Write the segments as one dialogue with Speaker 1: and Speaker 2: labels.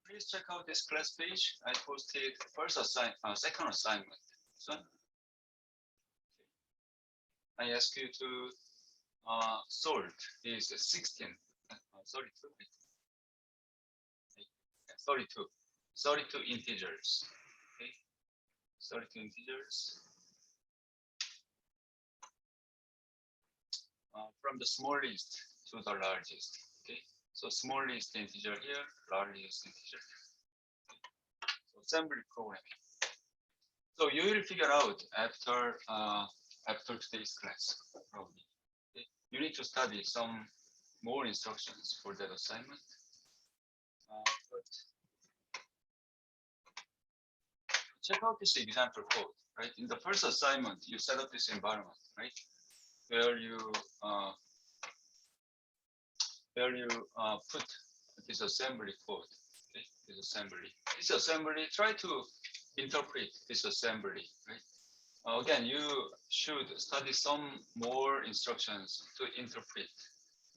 Speaker 1: please check out this class page. I posted second assignment. So I ask you to sort these 16, 32 integers. Okay, 32 integers from the smallest to the largest. Okay, so smallest integer here, largest integer here. Okay. So assembly programming. So you will figure out after today's class, probably. Okay. You need to study some more instructions for that assignment. But check out this example code, right? In the first assignment, you set up this environment, right? Where you put this assembly code, okay? This assembly, try to interpret this assembly, right? Again, you should study some more instructions to interpret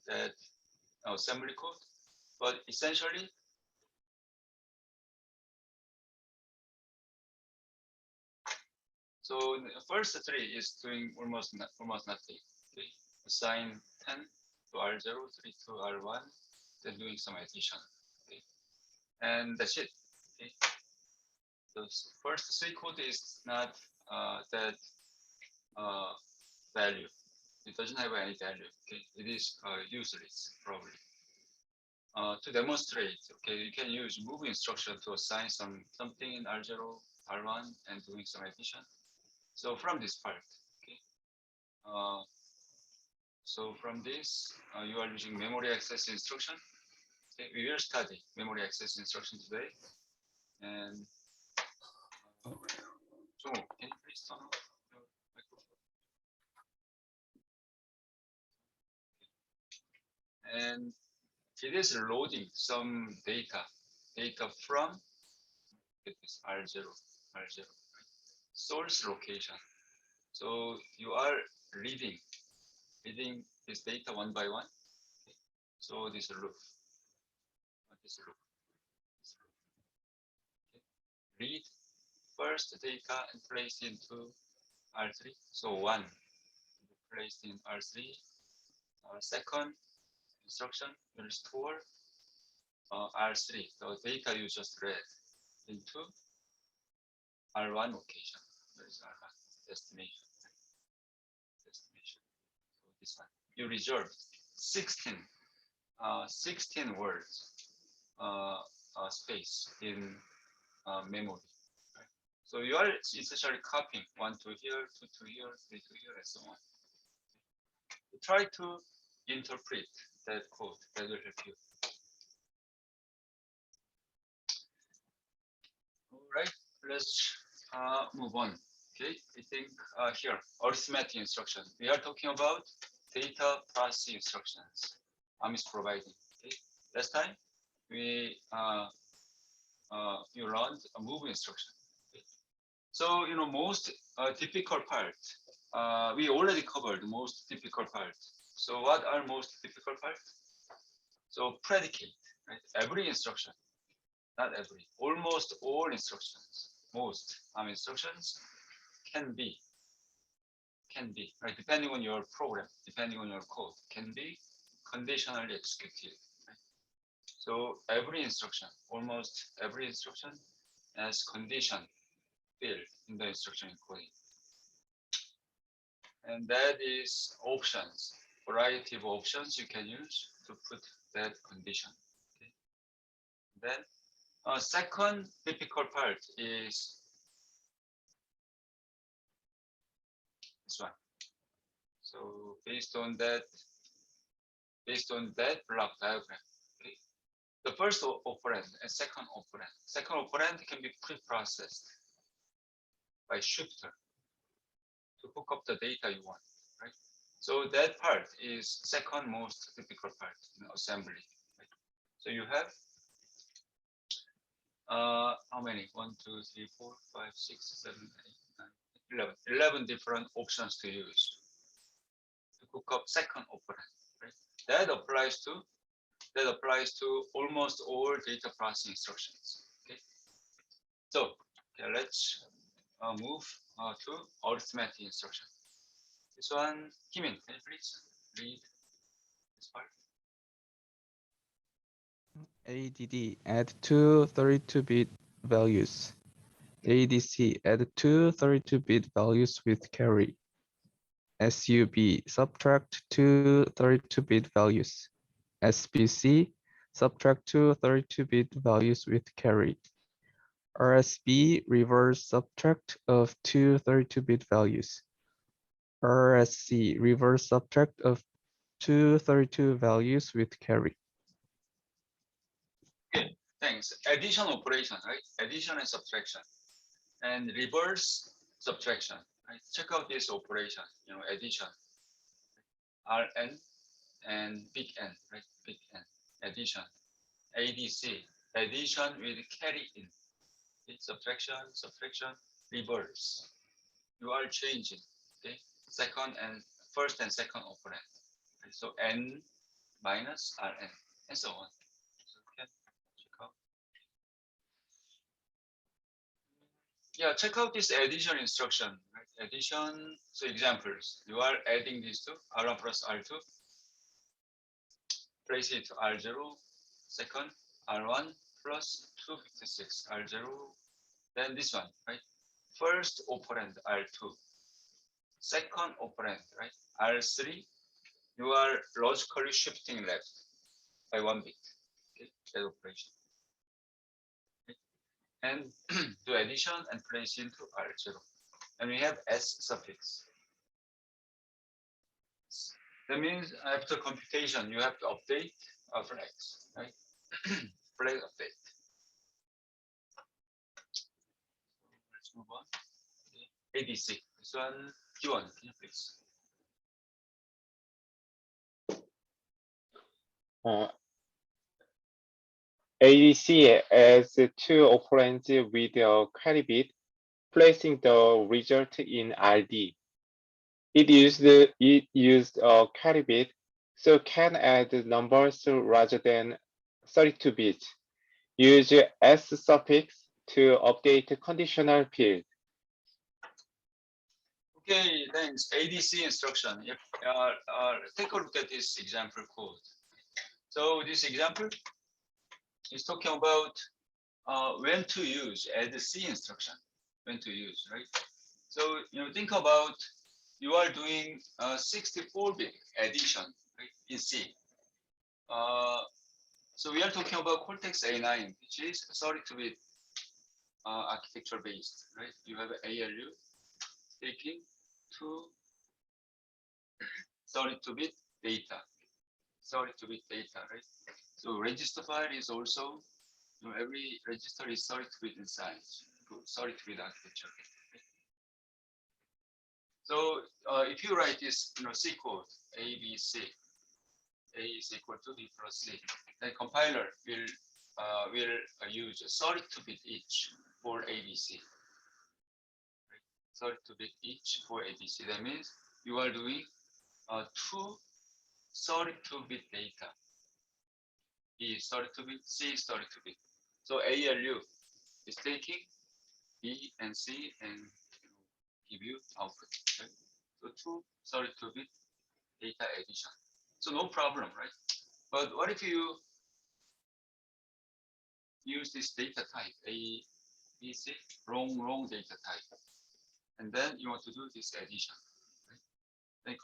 Speaker 1: that assembly code, but essentially, so the first three is doing almost nothing. Okay? Assign 10 to R0, 3 to R1, then doing some addition. Okay? And that's it. Okay? The first three code is not that value. It doesn't have any value. Okay? It is useless, probably. To demonstrate, okay, you can use move instruction to assign something in R0, R1, and doing some addition. So from this part, okay. So from this, you are using memory access instruction. Okay, we will study memory access instruction today. And so can you please turn off your microphone? Okay. And it is loading some data from this R0, right? Source location. So you are reading this data one by one. Okay. So this loop. Okay. Read first data and place into R3. So 1 placed in R3. Second instruction will store R3, the data you just read, into R1 location. There is R1 destination. So this one. You reserve 16 words space in memory. Right? So you are essentially copying 1 to here, 2 to here, 3 to here, and so on. You try to interpret that code. That will help you. All right, let's move on. Okay, I think here, arithmetic instruction. We are talking about data processing instructions Arm is providing. Okay, last time we you learned a move instruction. Okay. So most difficult part. We already covered the most difficult part. So what are most difficult part? So predicate, right? Every instruction, not every, almost all instructions, most instructions can be, right? Depending on your program, depending on your code, can be conditionally executed. Right? So every instruction, almost every instruction has condition built in the instruction encoding. And that is options, variety of options you can use to put that condition. Okay. Then second difficult part is this one. So based on that block diagram, okay, the first operand and second operand. Second operand can be pre-processed by shifter to hook up the data you want, right? So that part is second most difficult part in assembly. Right? So you have how many? 1, 2, 3, 4, 5, 6, 7, 8, 9, 11 different options to use to hook up second operand. Right? That applies to That applies to almost all data processing instructions. Okay. So let's move to arithmetic instruction. This one, Kimin, can you please read this part?
Speaker 2: ADD add two 32-bit values. ADC add two 32-bit values with carry. SUB subtract two 32-bit values. SBC subtract two 32-bit values with carry. RSB reverse subtract of two 32-bit values. RSC reverse subtract of two 32 values with carry.
Speaker 1: Okay, thanks. Addition operation, right? Addition and subtraction, and reverse subtraction. Right? Check out this operation. Addition, Rn and big N, right? Big N. Addition, ADC, addition with carry in. Okay? Subtraction, reverse. You are changing. Okay, first and second operand. Okay? So N minus Rn, and so on. Yeah, check out this addition instruction. Right? Addition, so examples. You are adding these two, R1 plus R2. Place it to R0, second, R1 plus 256, R0. Then this one, right? First operand, R2. Second operand, right? R3. You are logically shifting left by 1 bit. Okay, that operation. And do addition and place into R0. And we have S suffix. That means after computation, you have to update flags, right? Flag update. Let's move on. Okay. ADC. This one, Q1, can you please?
Speaker 3: ADC adds two operands with a carry bit, placing the result in RD. It used a carry bit, so can add numbers rather than 32 bits. Use S suffix to update conditional field.
Speaker 1: Okay, thanks. ADC instruction. Yep. Take a look at this example code. So this example is talking about when to use add C instruction. When to use, right? So think about you are doing 64-bit addition, right, in C. So we are talking about Cortex A9, which is 32-bit architecture based, right? You have ALU taking two 32-bit data, 32-bit data, right? So register file is also, every register is 32-bit in size, 32-bit architecture. So if you write this, C code, A, B, C, A is equal to B plus C, then compiler will use 32-bit each for ABC. 32-bit each for ABC. That means you are doing two 32-bit data. B is 32-bit, C is 32-bit. So ALU is taking B and C and give you output. Right? So two 32-bit data addition. So no problem, right? But what if you use this data type, A, B, C, wrong data type, and then you want to do this addition. Right? Then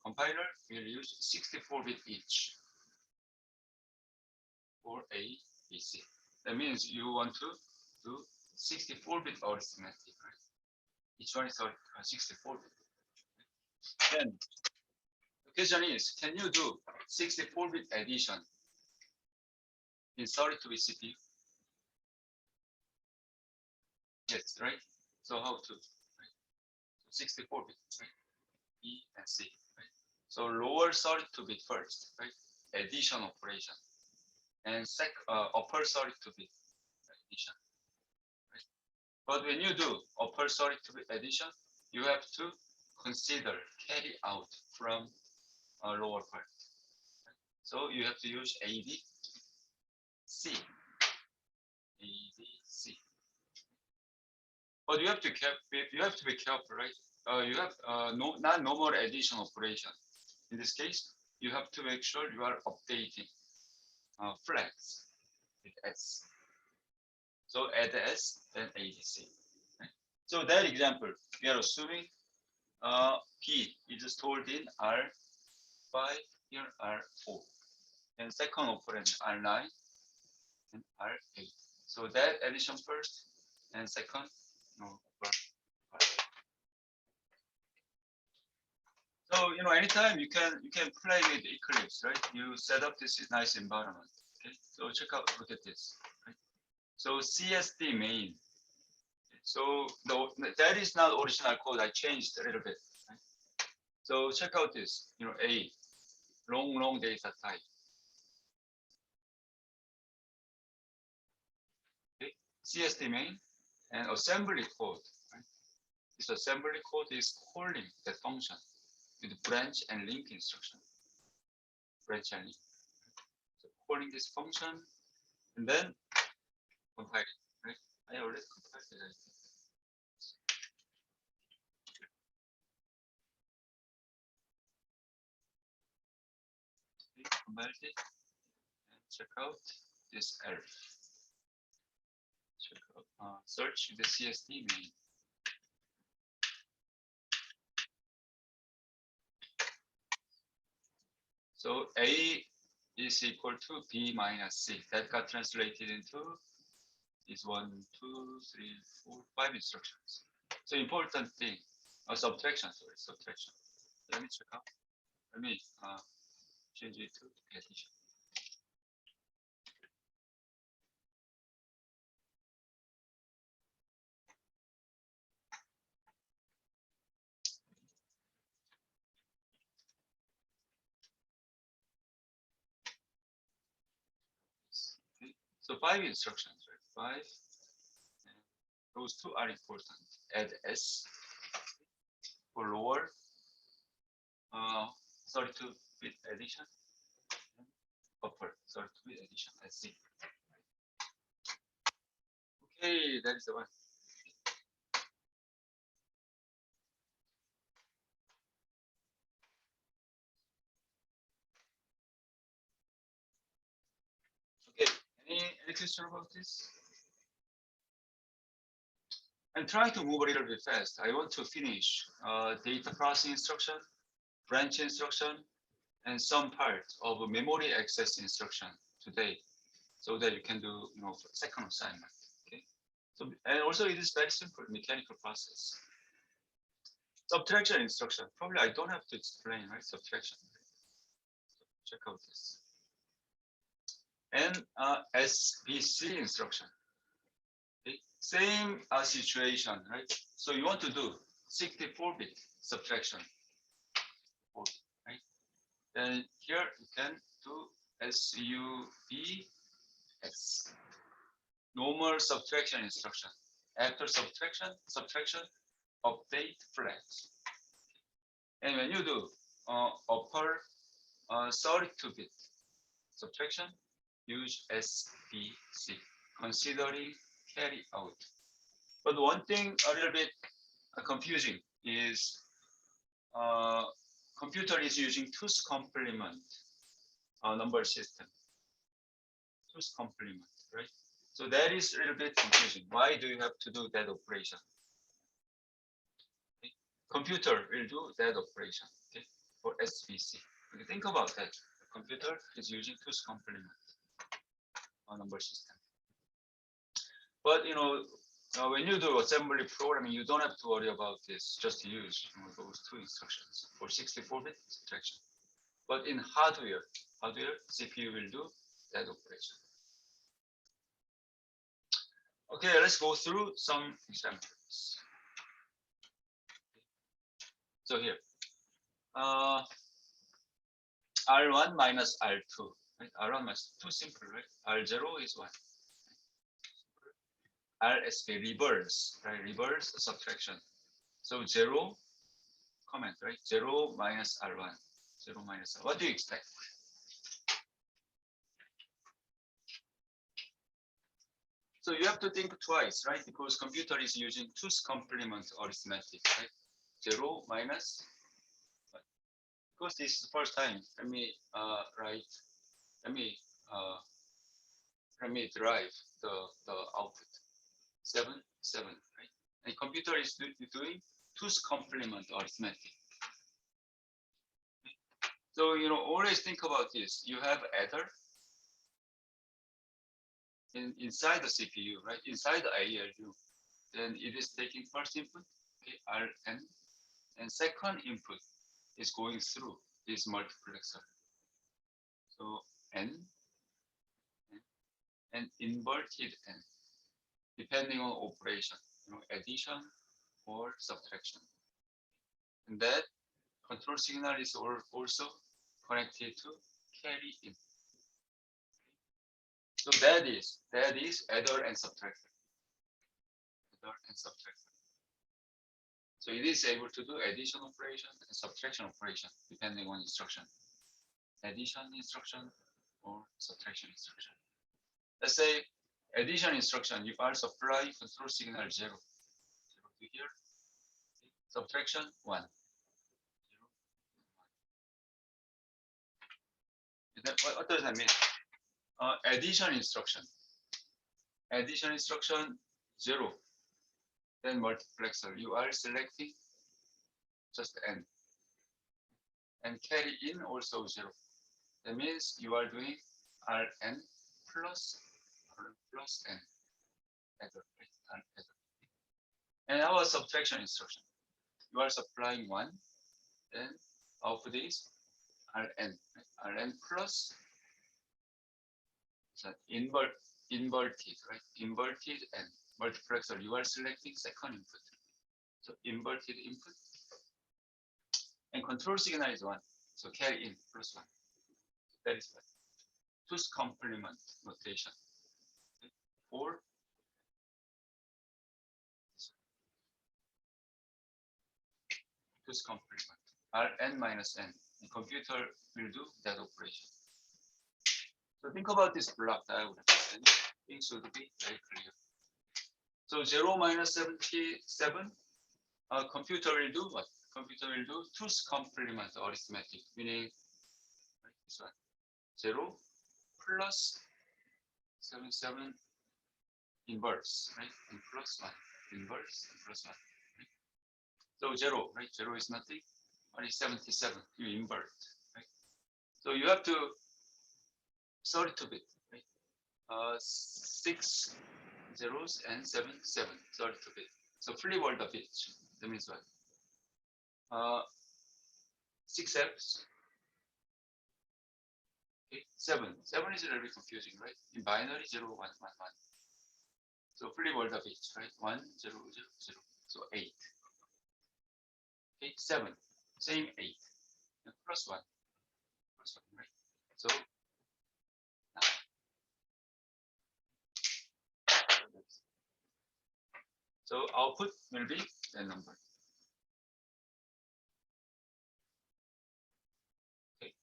Speaker 1: compiler will use 64-bit each for A, B, C. That means you want to do 64-bit arithmetic, right? Each one is 64-bit. Then the question is, can you do 64-bit addition in 32-bit CPU? Yes, right? So how to? Right? 64-bit, right? B and C, right? So lower 32-bit first, right? Addition operation. And upper 32-bit addition. Right? But when you do upper 32-bit addition, you have to consider carry out from a lower part. Right? So you have to use AD C. ADC. But you have to be careful, right? You have not normal addition operation. In this case, you have to make sure you are updating flags with S. So add S, then ADC. Right? So that example, we are assuming P is stored in R5, here R4. And second operand R9 and R8. So that addition first, and second, So anytime you can play with Eclipse, right? You set up this nice environment. Okay, so look at this. Right? So CSD main. So that is not original code. I changed a little bit. Right? So check out this. A long data type. Okay, CSD main and assembly code. Right? This assembly code is calling that function with branch and link instruction. Branch and link. So calling this function and then compile it. Right? I already compiled it. I think. Okay, compiled it and check out this error. Check out, search the CSD main. So A is equal to B minus C. That got translated into is 1, 2, 3, 4, 5 instructions. So important thing, subtraction. Let me check out. Let me change it to addition. Okay. So 5 instructions, right? 5. And those two are important. Add S for lower 32-bit addition. Upper 32-bit addition. SC. Okay, that is the one. Okay, any question about this? I'm trying to move a little bit fast. I want to finish data processing instruction, branch instruction, and some part of a memory access instruction today, so that you can do second assignment. Okay. So and also it is very simple mechanical process. Subtraction instruction. Probably I don't have to explain, right? Subtraction. Check out this. And SBC instruction. Okay. Same situation, right? So you want to do 64-bit subtraction, right? Then here you can do SUBS, normal subtraction instruction. After subtraction, update flags. And when you do upper 32-bit subtraction, use SBC, considering carry out. But one thing a little bit confusing is computer is using 2's complement number system. 2's complement, right? So that is a little bit confusing. Why do you have to do that operation? Okay. Computer will do that operation, okay, for SBC. Okay, think about that. The computer is using 2's complement number system. But when you do assembly programming, you don't have to worry about this. Just use those 2 instructions for 64-bit subtraction. But in hardware, CPU will do that operation. Okay, let's go through some examples. So here, R1 minus R2. Right? R1 minus 2 simple, right? R0 is 1. RSP reverse, right? Reverse subtraction. So 0 comment, right? 0 minus R1. 0 minus R1. What do you expect? So you have to think twice, right? Because computer is using 2's complement arithmetic, right? 0 minus, because this is the first time. Let me let me derive the output. 7, 7, right? And computer is doing 2's complement arithmetic. So always think about this. You have adder inside the CPU, right? Inside the ALU. Then it is taking first input, okay, Rn, and second input is going through this multiplexer. So N and inverted N, depending on operation, addition or subtraction. And that control signal is also connected to carry in. So that is adder and subtractor. Adder and subtractor. So it is able to do addition operation and subtraction operation depending on instruction. Addition instruction or subtraction instruction. Let's say addition instruction, you are supply control signal 0. 0 to here. Subtraction 1. 0, 1. What does that mean? Addition instruction. Addition instruction 0. Then multiplexer. You are selecting just N. And carry in also 0. That means you are doing Rn plus N. Adder. And our subtraction instruction. You are supplying 1. Then output is Rn. Rn plus inverted, right? Inverted and multiplexer. You are selecting second input. So inverted input. And control signal is 1. So carry in plus 1. That is what? 2's complement notation. Or 2's complement. Rn minus n. The computer will do that operation. So think about this block diagram, and things should be very clear. So 0 minus 77, computer will do what? Computer will do 2's complement arithmetic, meaning this one. 0 plus 77 inverse, right? And plus 1, inverse and plus 1. Right? So 0, right? 0 is nothing. What is 77? You invert, right? So you have to 32-bit, right? 6 zeros and 7, 32-bit. So flip all the bits. That means what? 6 Fs. Okay, 7. 7 is a little bit confusing, right? In binary, 0, 1, 1, 1. So flip all the bits, right? 1, 0, 0, 0. So 8. Okay, 7. Same 8. And plus 1. Plus 1, right? So So output will be the number. Okay.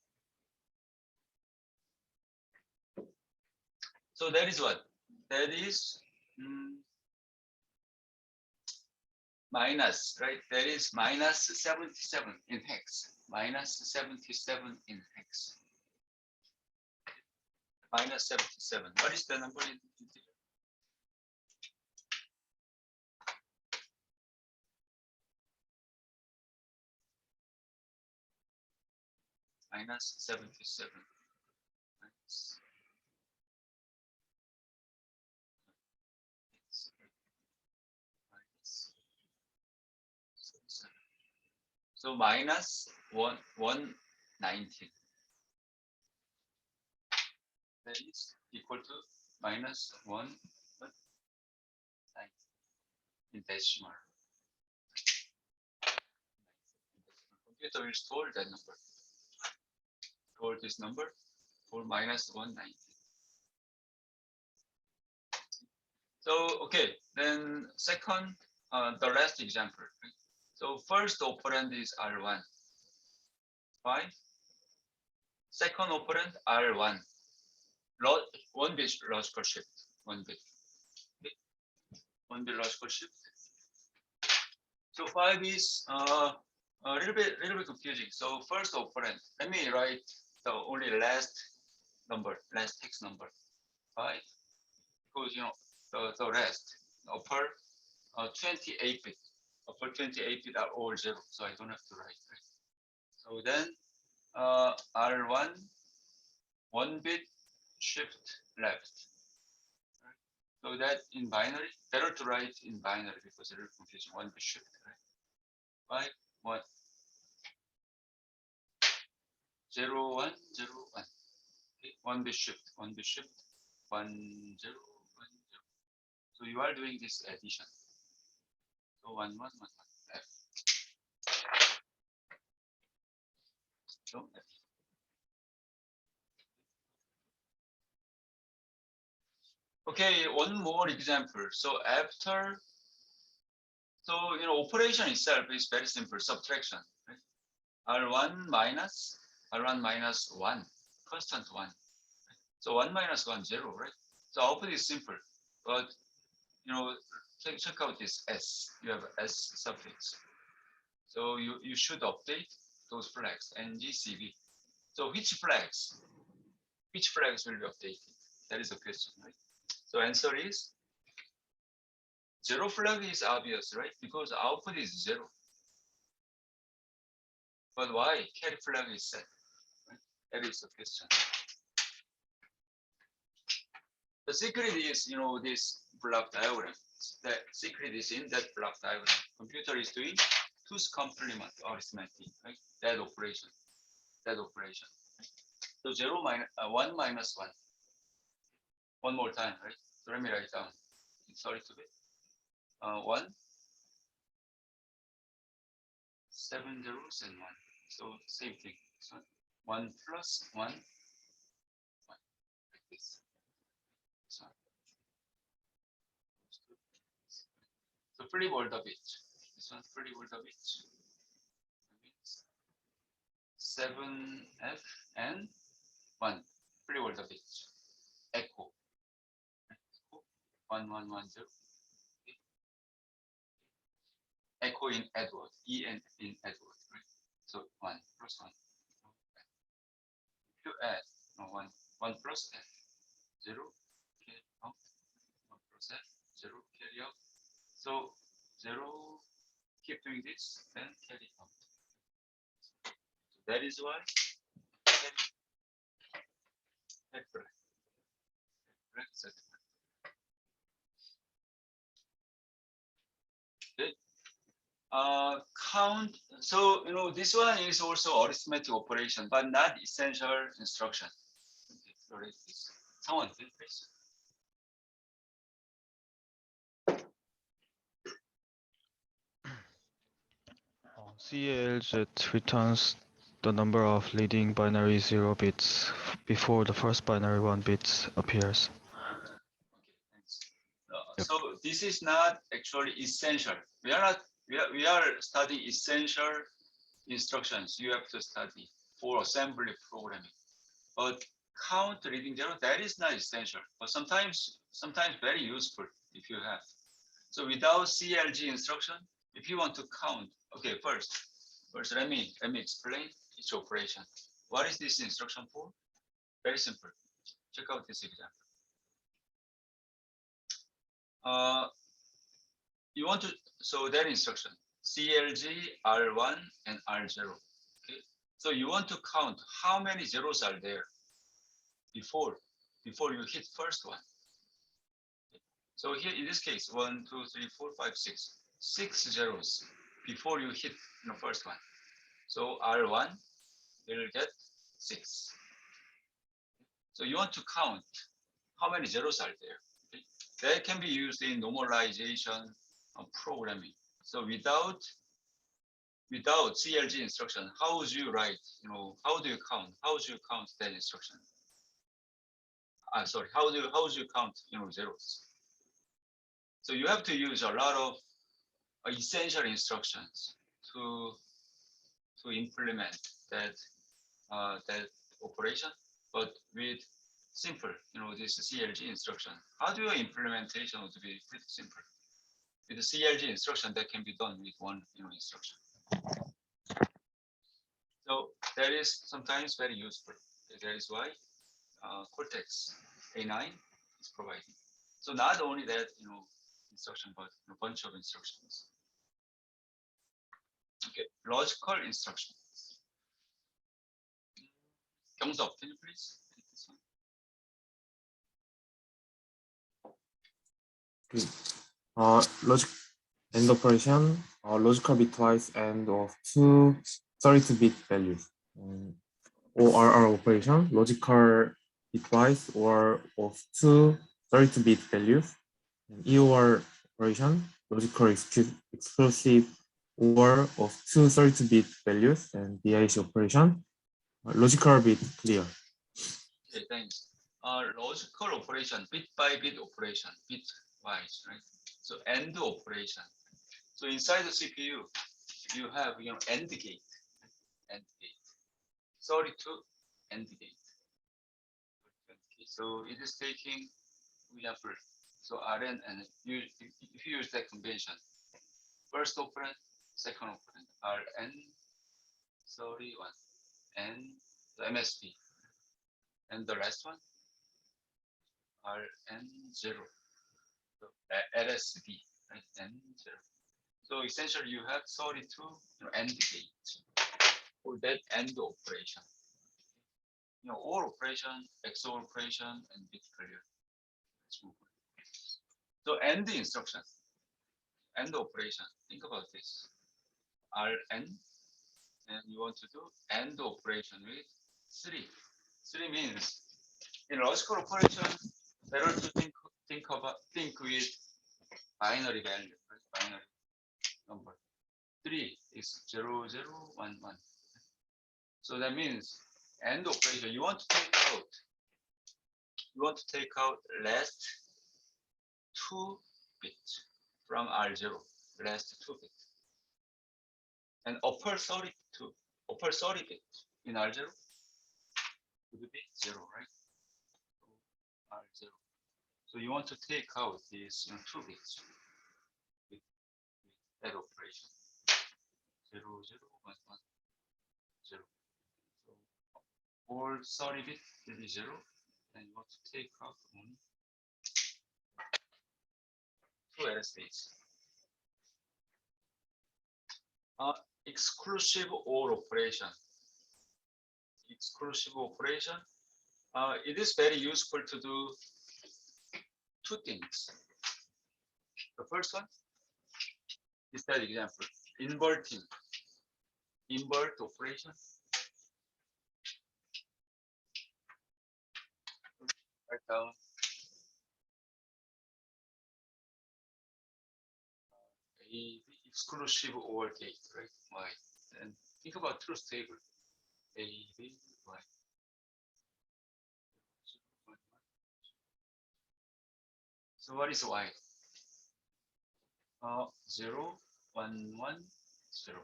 Speaker 1: So that is what? That is minus, right? That is minus 77 in hex. Minus 77 in hex. Minus 77. What is the number in integer? Minus 77. Minus. Minus 77. So minus 119. That is equal to minus 119 in decimal. Computer will store that number. Store this number for minus 190. So okay, then second, the last example. Right? So first operand is R1. Fine. Second operand R1. 1 bit logical shift. 1 bit. 1 bit logical shift. So 5 is a little bit confusing. So first operand, let me write the only last text number 5, because the rest upper 28 bit are all 0, so I don't have to write, right? So then R1 1 bit shift left. Right? So that in binary, better to write in binary because it's a little confusing. 1 bit shift, right? 5 1 0 1 0 1. Okay, 1 bit shift 1 0 1 0. So you are doing this addition. So 1 1 1 1 F. So F. Okay, one more example. So after, operation itself is very simple, subtraction. Right? R1 minus 1, constant 1. Right? So 1 minus 1, 0, right? So output is simple, but check out this S. You have S suffix. So you should update those flags, NGCB. So which flags will be updated? That is the question, right? So answer is 0 flag is obvious, right? Because output is 0. But why carry flag is set? Right? That is the question. The secret is, this block diagram. The secret is in that block diagram. Computer is doing 2's complement arithmetic, right? That operation. Right? So 1 minus 1. One more time, right? So let me write down. Sorry to bit. 1, 7 zeros and 1. So same thing. So 1 plus 1, 1. Like this. So 3 volt of each. This one 3 volt of each. That means 7F and 1. 3 volt of each. Echo. 1 1 1 0. Echo in Edward. E and in Edward. Right? So 1 plus 1. If you add 1 plus F. 0 carry out. 1 plus F. 0 carry out. So 0, keep doing this, then carry out. So that is why okay. Count. So this one is also arithmetic operation, but not essential instruction. Okay, so let's this. Someone please.
Speaker 4: CALZ returns the number of leading binary 0 bits before the first binary 1 bit appears.
Speaker 1: Okay, thanks. So this is not actually essential. We are studying essential instructions you have to study for assembly programming. But count reading 0, that is not essential, but sometimes very useful if you have. So without CLG instruction, if you want to count, okay, first let me explain each operation. What is this instruction for? Very simple. Check out this example. You want to, so that instruction, CLG, R1 and R0. Okay. So you want to count how many zeros are there before you hit first one. Okay. So here in this case, 1, 2, 3, 4, 5, 6. 6 zeros before you hit the first one. So R1 will get 6. So you want to count how many zeros are there. Okay. That can be used in normalization programming. So without CLG instruction, how would you write? How do you count? How would you count that instruction? Sorry, how would you count? Zeros. So you have to use a lot of essential instructions to implement that operation, but with simple, this CLG instruction. How do your implementation would be pretty simple? with the CLG instruction that can be done with one instruction. So that is sometimes very useful. That is why Cortex A9 is providing. So not only that instruction, but a bunch of instructions. Okay, logical instructions. Kyung-seop, can you please take this one?
Speaker 5: Logic AND operation, logical bitwise AND of two 32-bit values. ORR operation, logical bitwise or of two 32-bit values. And EOR operation, logical exclusive or of two 32-bit values. And DIC operation, logical bit clear.
Speaker 1: Okay, thanks. Logical operation, bit by bit operation, bitwise, right? So AND operation. So inside the CPU, you have AND gate, AND gate, 32 AND gate. So it is taking example. So Rn and if you use that convention, first operand, second operand, Rn 31, and the MSB, and the last one Rn0, so LSB, right? N0. So essentially, you have 32 AND gates for that AND operation. OR operation, XOR operation, and bit clear. Let's move on. So AND instruction, AND operation. Think about this. Rn, and you want to do AND operation with 3. 3 means in logical operation, better to think with binary value, right? Binary number. 3 is 0, 0, 1, 1. So that means AND operation, you want to take out last 2 bits from R0, last 2 bits. And upper 30 bit in R0 would be 0, right? R0. So you want to take out these 2 bits with that operation. 0, 0, 1, 1, 0. So all 30 bit will be 0, and you want to take out only 2 LSBs. Exclusive OR operation. Exclusive operation. It is very useful to do 2 things. The first one is that example, inverting. Invert operation. Write down a exclusive OR gate, right? Y. And think about truth table. A, B, Y. So what is Y? 0, 1, 1, 0.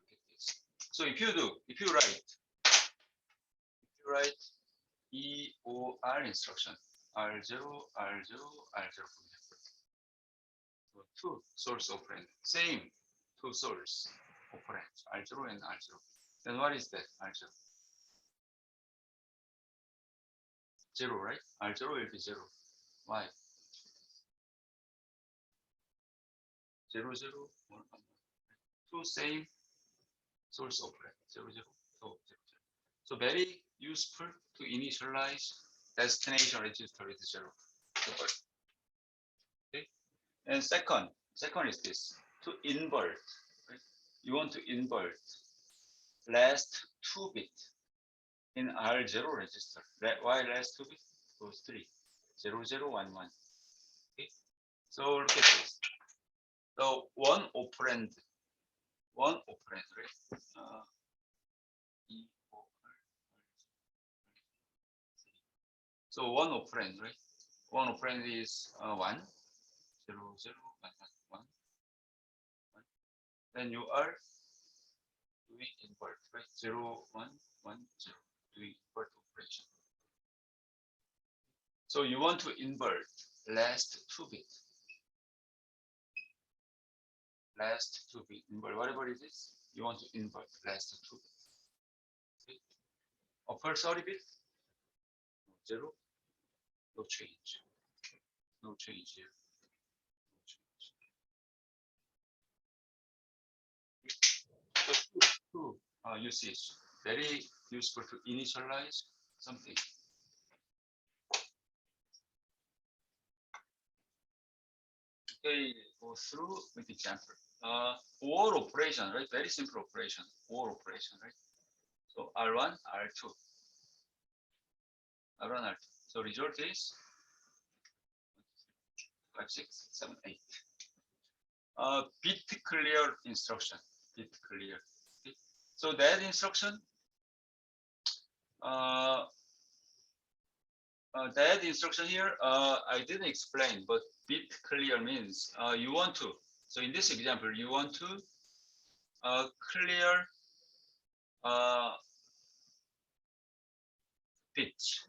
Speaker 1: Look at this. So if you write EOR instruction, R0, R0, R0. So 2 source operand, same 2 source operands, R0 and R0. Then what is that R0? 0, right? R0 will be 0. Why? 0, 0, 1, 1. 2 same source operand, 0, 0, 2, 0, 0. So very useful to initialize destination register with 0. Okay. And second is this, to invert, right? You want to invert last 2 bit in R0 register. Why last 2 bit? Those 3, 0, 0, 1, 1. Okay. So look at this. So one operand, right? So one operand, right? One operand is 1, 0, 0, 1, 1, 1. Then you are doing invert, right? 0, 1, 1, 0, doing invert operation. So you want to invert last 2 bit. Last 2 bit. Invert, whatever it is, you want to invert last 2 bit. Okay. Upper 30 bit, 0, no change. No change here. No change. So two usage, very useful to initialize something. Okay, go through with example. OR operation, right? Very simple operation. OR operation, right? So R1, R2. R1, R2. So result is 5, 6, 7, 8. Bit clear instruction. Bit clear. Okay. So that instruction, here, I didn't explain, but bit clear means you want to. So in this example, you want to clear bits.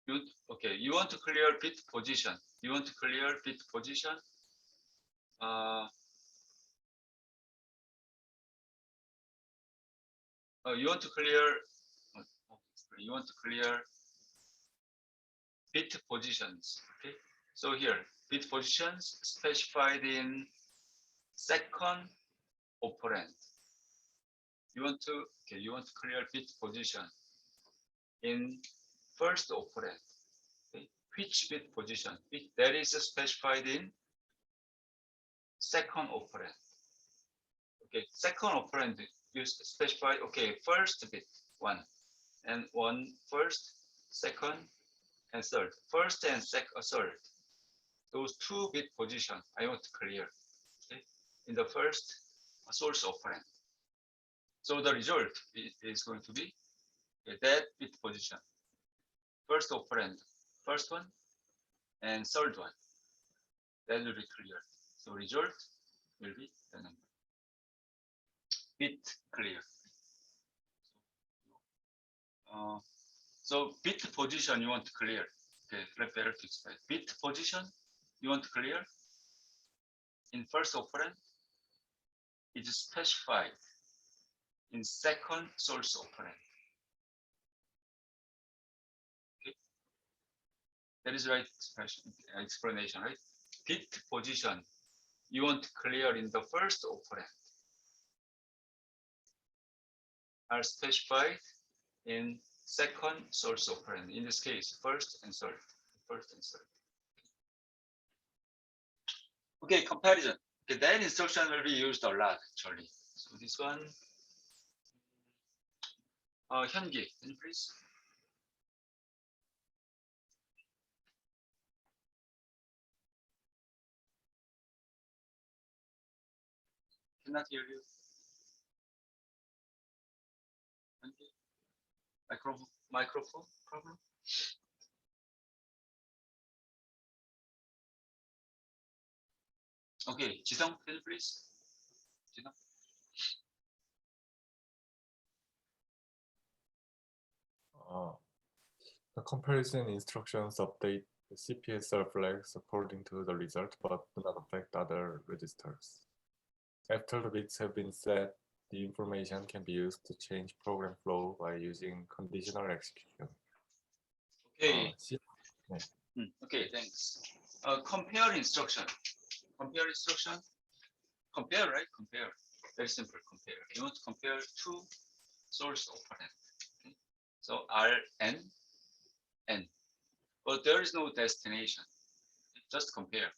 Speaker 1: You want to clear bit position. You want to clear bit position. You want to clear. You want to clear bit positions. Okay. So here, bit positions specified in second operand. You want to clear bit position in first operand. Okay. Which bit position? That is specified in second operand. Okay, second operand you specify. Okay, first bit 1 and 1 first, second, and third. First and third. Those 2 bit position I want to clear. Okay, in the first source operand. So the result is going to be that bit position. First operand, first one, and third one. That will be clear. So result will be the number. Bit clear. So bit position you want to clear. Okay, let's better to explain. Bit position you want to clear in first operand is specified in second source operand. Okay, that is right explanation, right? Bit position you want to clear in the first operand are specified in second source operand. In this case, first and third. First and third. Okay, comparison. Okay, that instruction will be used a lot actually. So this one, Hyungi, can you please? Cannot hear you. Hyungi? Microphone problem? Okay, Jisung, can you please? Jisung?
Speaker 6: The comparison instructions update the CPSR flags according to the result, but do not affect other registers. After the bits have been set, the information can be used to change program flow by using conditional execution.
Speaker 1: Okay. Okay, thanks. Compare instruction. Compare instruction. Compare, right? Compare. Very simple. Compare. You want to compare 2 source operand. Okay. So Rn, n. But there is no destination. Just compare.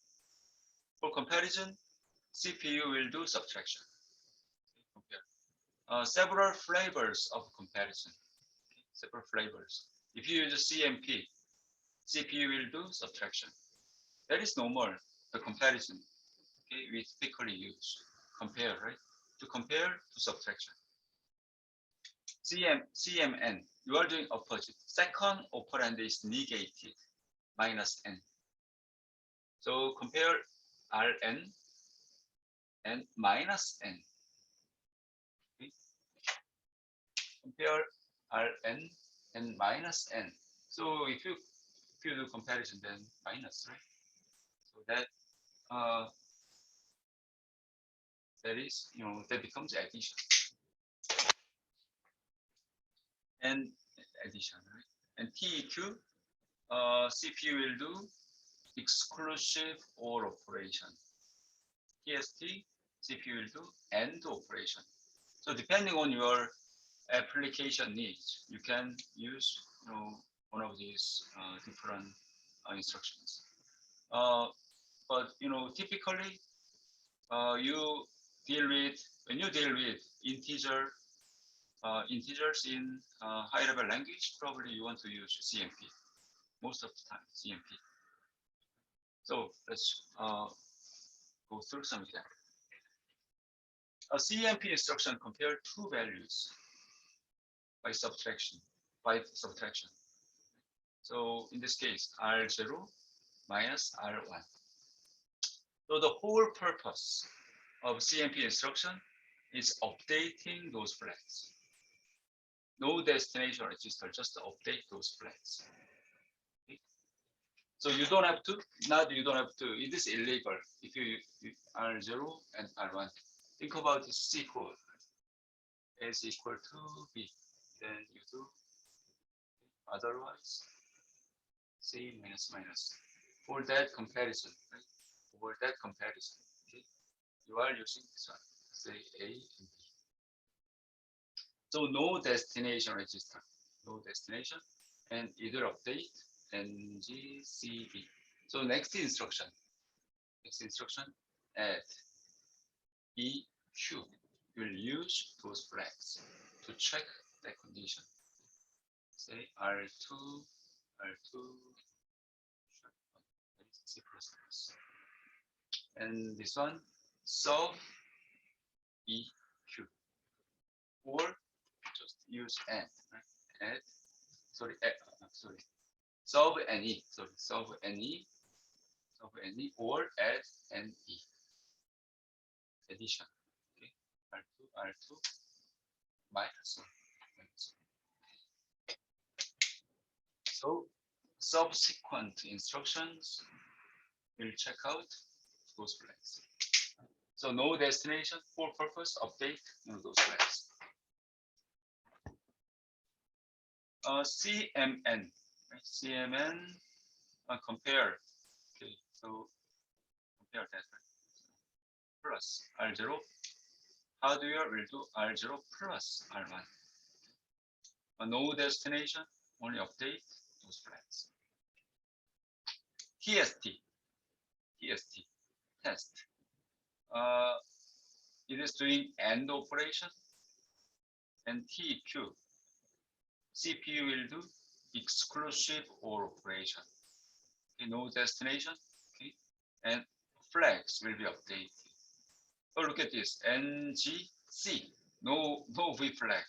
Speaker 1: For comparison, CPU will do subtraction. Compare. Several flavors of comparison. Okay. Several flavors. If you use CMP, CPU will do subtraction. That is normal. The comparison. Okay, we typically use compare, right? To compare to subtraction. CMN, you are doing opposite. Second operand is negated, minus n. So compare Rn and minus n. Okay. Compare Rn and minus n. So if you If you do comparison, then minus, right? So that is, that becomes addition. And addition, right? And TEQ, CPU will do exclusive OR operation. TST, CPU will do AND operation. So depending on your application needs, you can use one of these different instructions. But typically, when you deal with integers in high-level language, probably you want to use CMP most of the time. CMP. So let's go through some examples. A CMP instruction compare two values by subtraction. So in this case, R0 minus R1. So the whole purpose of CMP instruction is updating those flags. No destination register, just update those flags. Okay. So you don't have to, it is illegal if you R0 and R1. Think about the C code. S equal to B, then you do otherwise C minus minus. For that comparison, right? For that comparison, okay? You are using this one, say A and B. So no destination register, no destination, and either update NG, C, B. So next instruction, add E, Q. You'll use those flags to check the condition. Say R2, C++. And this one, sub EQ. Or just use AND, right? Add, sorry, sub NE, sub NE, or add NE. Addition. Okay, R2, minus 1. So subsequent instructions will check out those flags. So no destination, for purpose, update those flags. CMN, right? CMN, compare. Okay, so compare that, right? Plus R0. Hardware will do R0 plus R1. No destination, only update those flags. TST, test. It is doing AND operation, and TEQ, CPU will do exclusive OR operation. Okay, no destination, okay, and flags will be updated. So look at this, NGC, no V flag.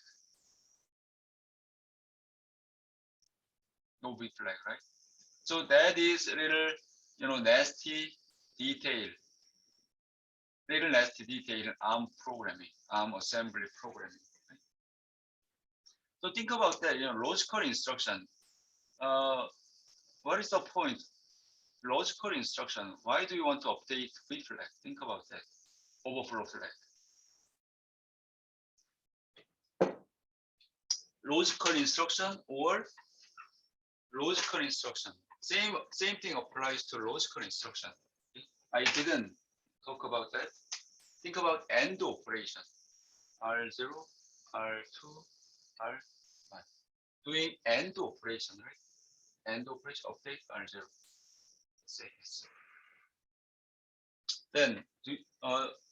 Speaker 1: No V flag, right? So that is a little, nasty detail. Little nasty detail in ARM programming, ARM assembly programming. Right? So think about that, logical instruction. What is the point? Logical instruction, why do you want to update V flag? Think about that, overflow flag. Logical instruction or logical instruction. Same thing applies to logical instruction. I didn't talk about that. Think about AND operation. R0, R2, R1. Doing AND operation, right? AND operation, update R0. Say yes. Then,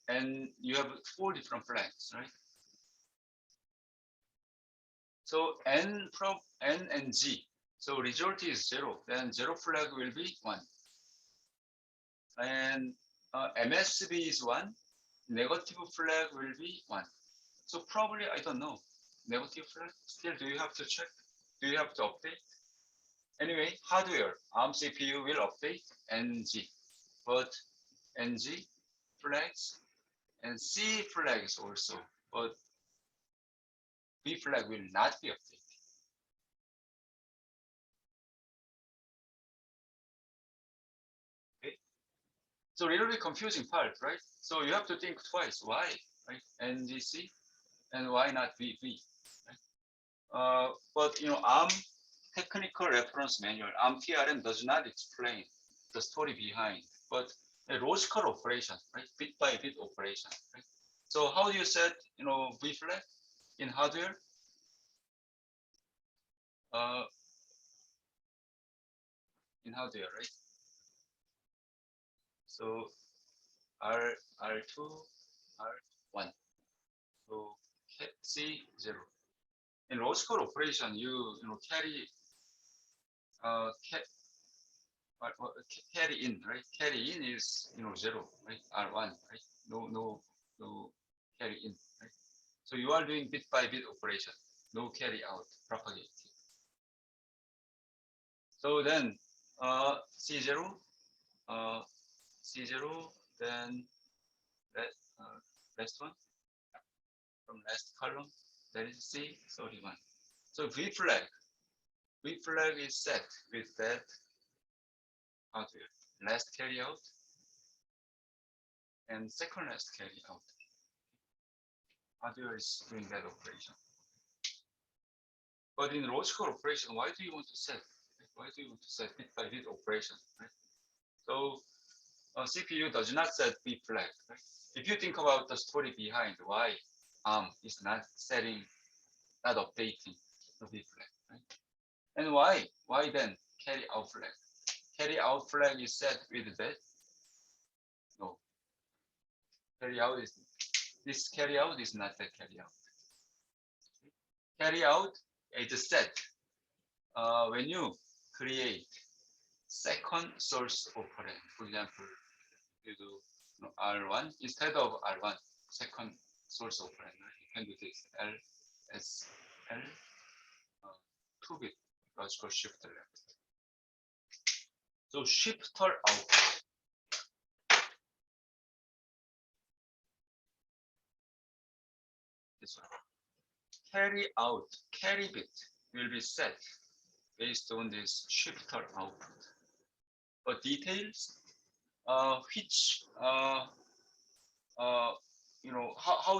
Speaker 1: and you have 4 different flags, right? So N from N and G. So result is 0. Then 0 flag will be 1. And MSB is 1. Negative flag will be 1. So probably, I don't know, negative flag. Still, do you have to check? Do you have to update? Anyway, hardware, ARM CPU will update NG. But NG flags and C flags also. But B flag will not be updated. So a little bit confusing part, right? So you have to think twice. Why, right? NGC, and why not VV? Right? But ARM technical reference manual, ARM TRM does not explain the story behind, but a logical operation, right? Bit by bit operation, right? So how do you set, V flag in hardware? In hardware, right? So R2, R1, so C0. In logical operation, you carry carry in, right? Carry in is 0, right? R1, right? No carry in, right? So you are doing bit by bit operation, no carry out, propagate. So then C0, C0, then last one from last column, that is C31. So V flag is set with that hardware. Last carry out and second last carry out. Hardware is doing that operation. But in logical operation, why do you want to set? Why do you want to set bit by bit operation? Right? So CPU does not set B flag. Right? If you think about the story behind why ARM is not setting, not updating the B flag, right? And why then carry out flag? Carry out flag is set with that? No. This carry out is not that carry out. Carry out is set when you create second source operand. For example, you do R1 instead of R1, second source operand. Right? You can do this LSL 2-bit logical shifter left. So shifter out. This one. Carry bit will be set based on this shifter output. But details, which how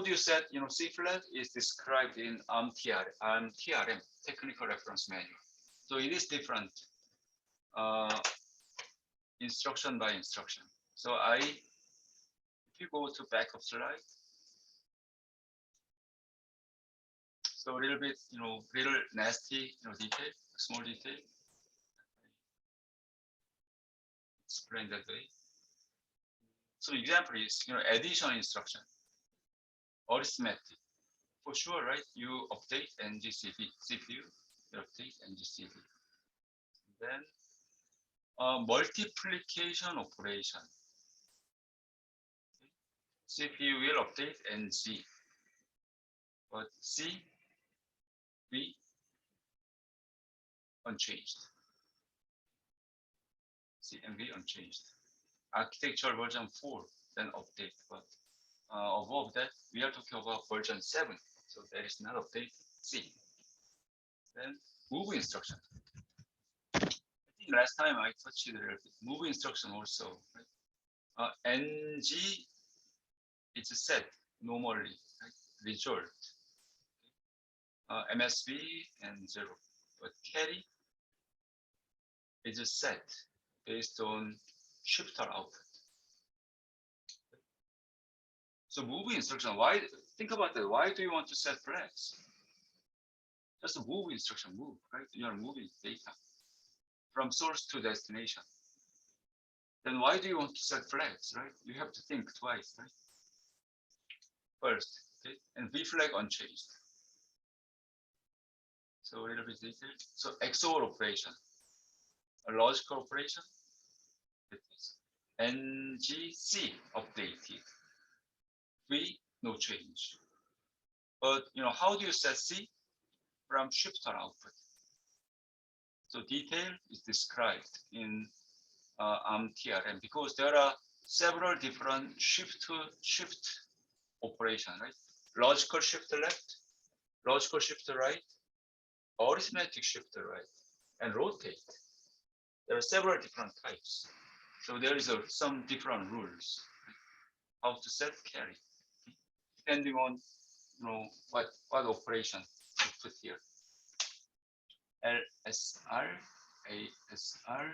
Speaker 1: do you set C flag is described in TRM, technical reference manual. So it is different instruction by instruction. So if you go to back of slide, so a little bit little nasty detail, small detail. Explain that way. So example is addition instruction, arithmetic. For sure, right? You update NGCB, CPU, you update NGCB. Then multiplication operation. CPU will update NG, but C, V unchanged. C and V unchanged. Architecture version 4, then update, but above that, we are talking about version 7, so there is not update C. Then move instruction. I think last time I touched it a little bit. Move instruction also. Right? NG is set normally, right? Result. MSB and 0, but carry is set based on shifter output. So move instruction, why? Think about that. Why do you want to set flags? Just a move instruction, move, right? You are moving data from source to destination. Then why do you want to set flags, right? You have to think twice, right? First, okay, and V flag unchanged. So a little bit detailed. So XOR operation, a logical operation. NGC updated. V no change. But how do you set C? From shifter output. So detail is described in ARM TRM because there are several different shift operation, right? Logical shifter left, logical shifter right, arithmetic shifter right, and rotate. There are several different types. So there is some different rules how to set carry, depending on what operation to put here. LSR, ASR,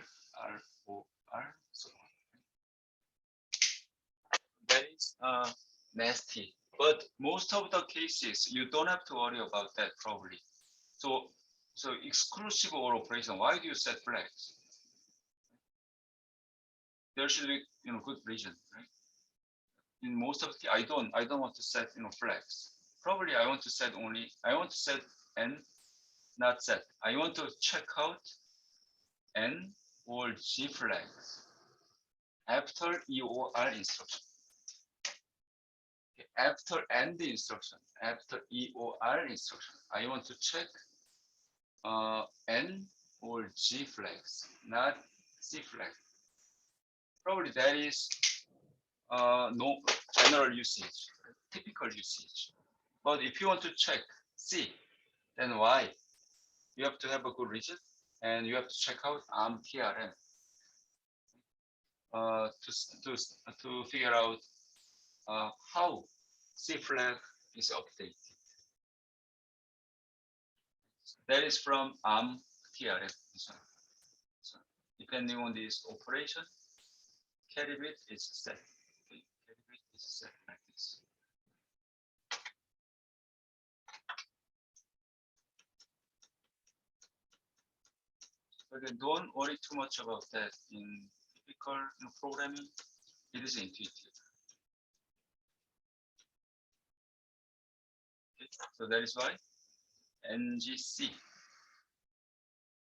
Speaker 1: ROR, so on. That is nasty, but most of the cases you don't have to worry about that probably. So exclusive OR operation, why do you set flags? There should be good reason, right? In most of the I don't want to set flags. Probably I want to set N, not set. I want to check out N or G flags after EOR instruction. Okay, after AND instruction, after EOR instruction, I want to check N or G flags, not C flag. Probably that is no general usage, typical usage. But if you want to check C, then why? You have to have a good reason, and you have to check out ARM-TRM to figure out how C flag is updated. That is from ARM-TRM. So depending on this operation, carry bit is set. Okay, carry bit is set like this. But then don't worry too much about that. In typical programming, it is intuitive. Okay, so that is why NGC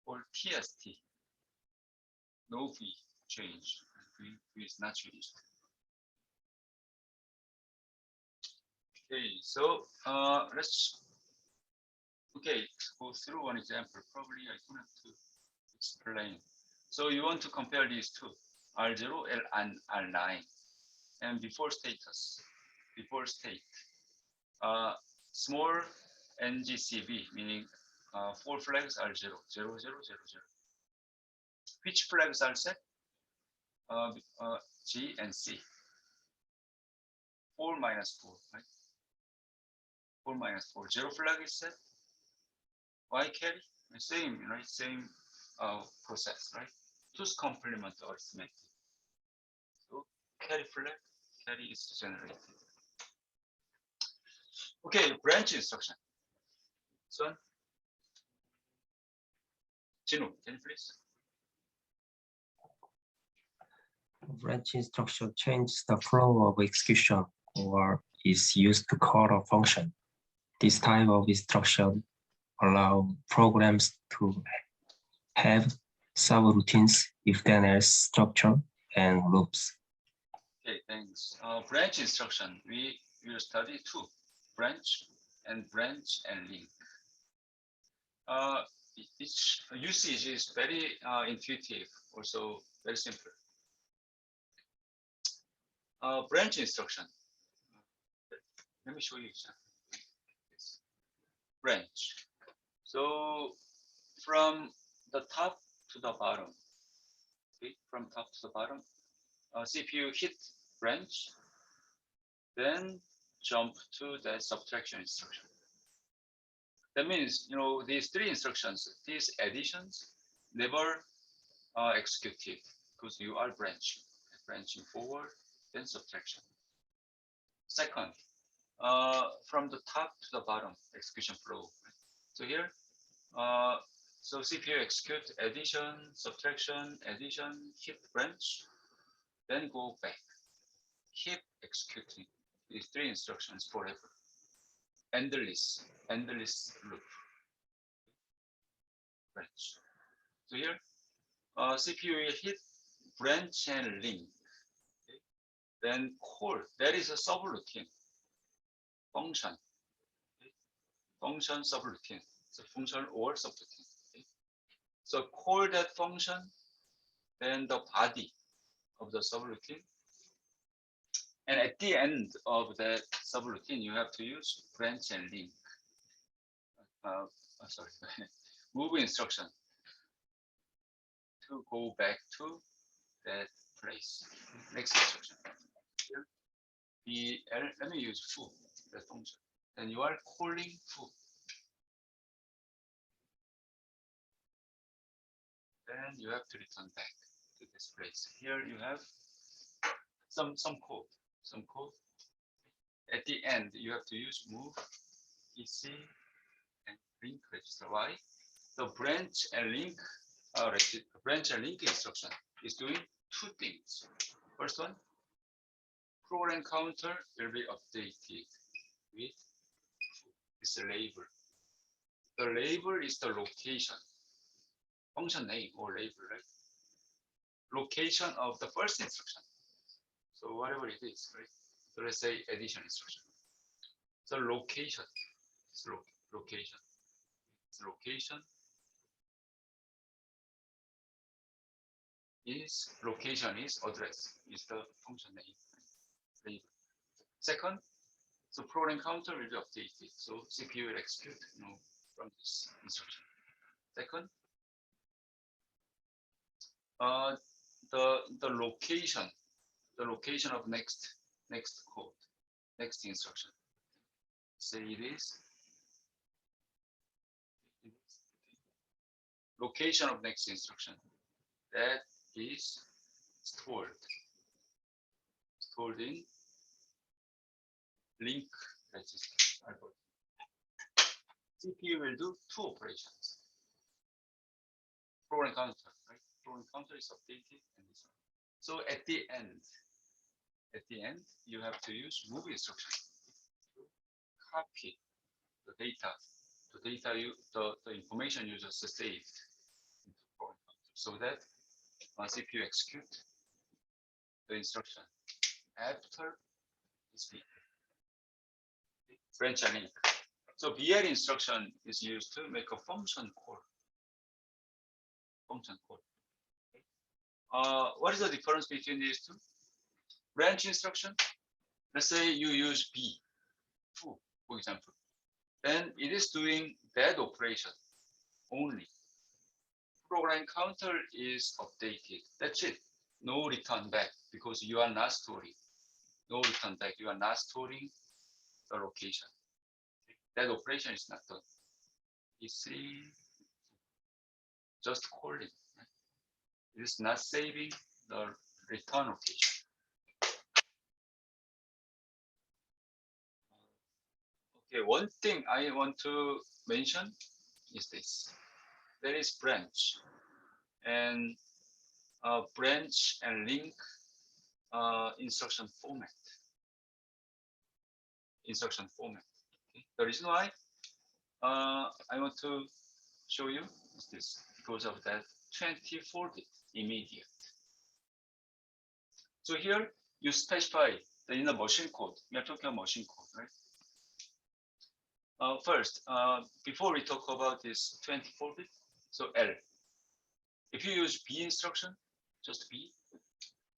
Speaker 1: or TST, no V change. V is not changed. Okay, so let's go through one example. Probably I don't have to explain. So you want to compare these two, R0, L, and R9, and before state, small NGCB, meaning 4 flags are 0, 0, 0, 0, 0. Which flags are set? G and C. 4 minus 4, right? 4 minus 4. 0 flag is set. Y carry? Same, right? Same process, right? 2's complement arithmetic. So carry flag, carry is generated. Okay, branch instruction. Son, Jinu, can you please?
Speaker 7: Branch instruction changes the flow of execution or is used to call a function. This type of instruction allows programs to have subroutines, if-then-else structure, and loops.
Speaker 1: Okay, thanks. Branch instruction, we will study two, branch and link. Its usage is very intuitive, also very simple. Branch instruction. Let me show you example. Branch. So from the top to the bottom, okay, from top to the bottom, see if you hit branch, then jump to the subtraction instruction. That means, these three instructions, these additions, never executed because you are branching forward, then subtraction. Second, from the top to the bottom, execution flow. So here, so CPU execute addition, subtraction, addition, hit branch, then go back. Keep executing these three instructions forever. Endless loop. Branch. So here, CPU will hit branch and link. Okay. Then call, that is a subroutine. Function. Okay. Function subroutine. So function or subroutine. Okay. So call that function, then the body of the subroutine. And at the end of that subroutine, you have to use branch and link. Sorry, move instruction to go back to that place. Next instruction. Here, let me use foo, the function. Then you are calling foo. Then you have to return back to this place. Here you have some code. At the end, you have to use move, EC, and link register. Why? The branch and link instruction is doing two things. First one, program counter will be updated with this label. The label is the location, function name or label, right? Location of the first instruction. So whatever it is, right? So let's say addition instruction. So location, location is address, is the function name. Label. Second, so program counter will be updated. So CPU will execute from this instruction. Second, the location of next code, next instruction. Say it is location of next instruction that is stored in link register. CPU will do two operations. Program counter, right? Program counter is updated and this one. So at the end, you have to use move instruction to copy the information you just saved into program counter, so that CPU execute the instruction after this branch and link. So BL instruction is used to make a function call. What is the difference between these two? Branch instruction. Let's say you use B, foo, for example. Then it is doing that operation only. Program counter is updated. That's it. No return back because you are not storing. No return back. You are not storing the location. That operation is not done. You see, just calling. It is not saving the return location. Okay, one thing I want to mention is this. There is branch and link instruction format. Okay. The reason why I want to show you is this, because of that 24-bit immediate. So here you specify the inner machine code. We are talking about machine code, right? First, before we talk about this 24-bit, so L. If you use B instruction, just B,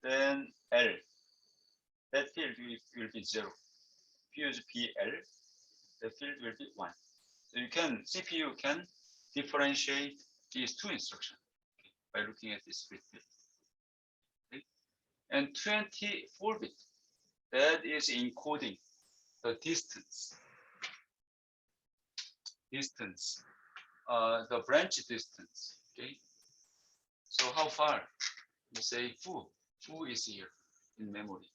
Speaker 1: then L, that field will be 0. If you use PL, the field will be 1. So CPU can differentiate these two instructions by looking at this bit. Okay. And 24-bit, that is encoding the distance, the branch distance. Okay. So how far? You say foo is here in memory.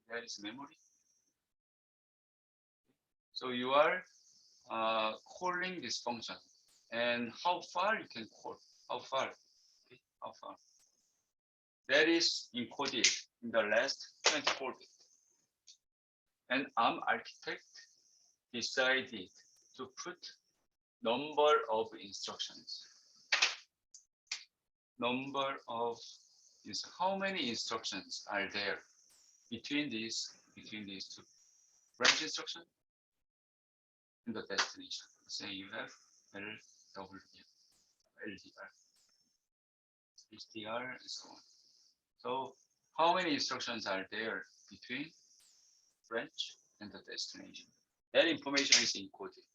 Speaker 1: That is memory. So you are calling this function, and how far you can call? How far? Okay. How far? That is encoded in the last 24-bit. And ARM architect decided to put number of instructions. How many instructions are there between these two? Branch instruction and the destination. Say you have LWD, LDR, HDR, and so on. So how many instructions are there between branch and the destination? That information is encoded.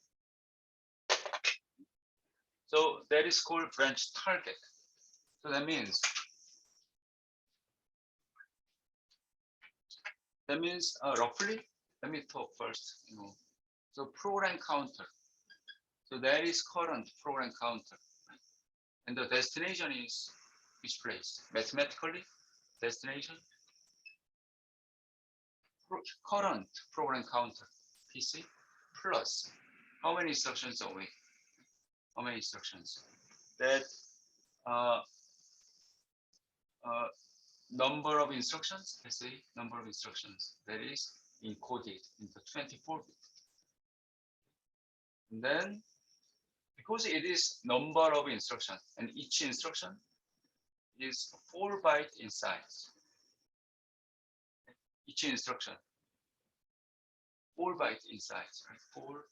Speaker 1: So that is called branch target. So that means That means roughly, let me talk first, So program counter. So that is current program counter. And the destination is which place? Mathematically, destination. Current program counter, PC, plus how many instructions away? How many instructions? That number of instructions, let's say number of instructions that is encoded into 24-bit. And then, because it is number of instructions and each instruction is 4 bytes in size. Each instruction, 4 bytes in size, right? 4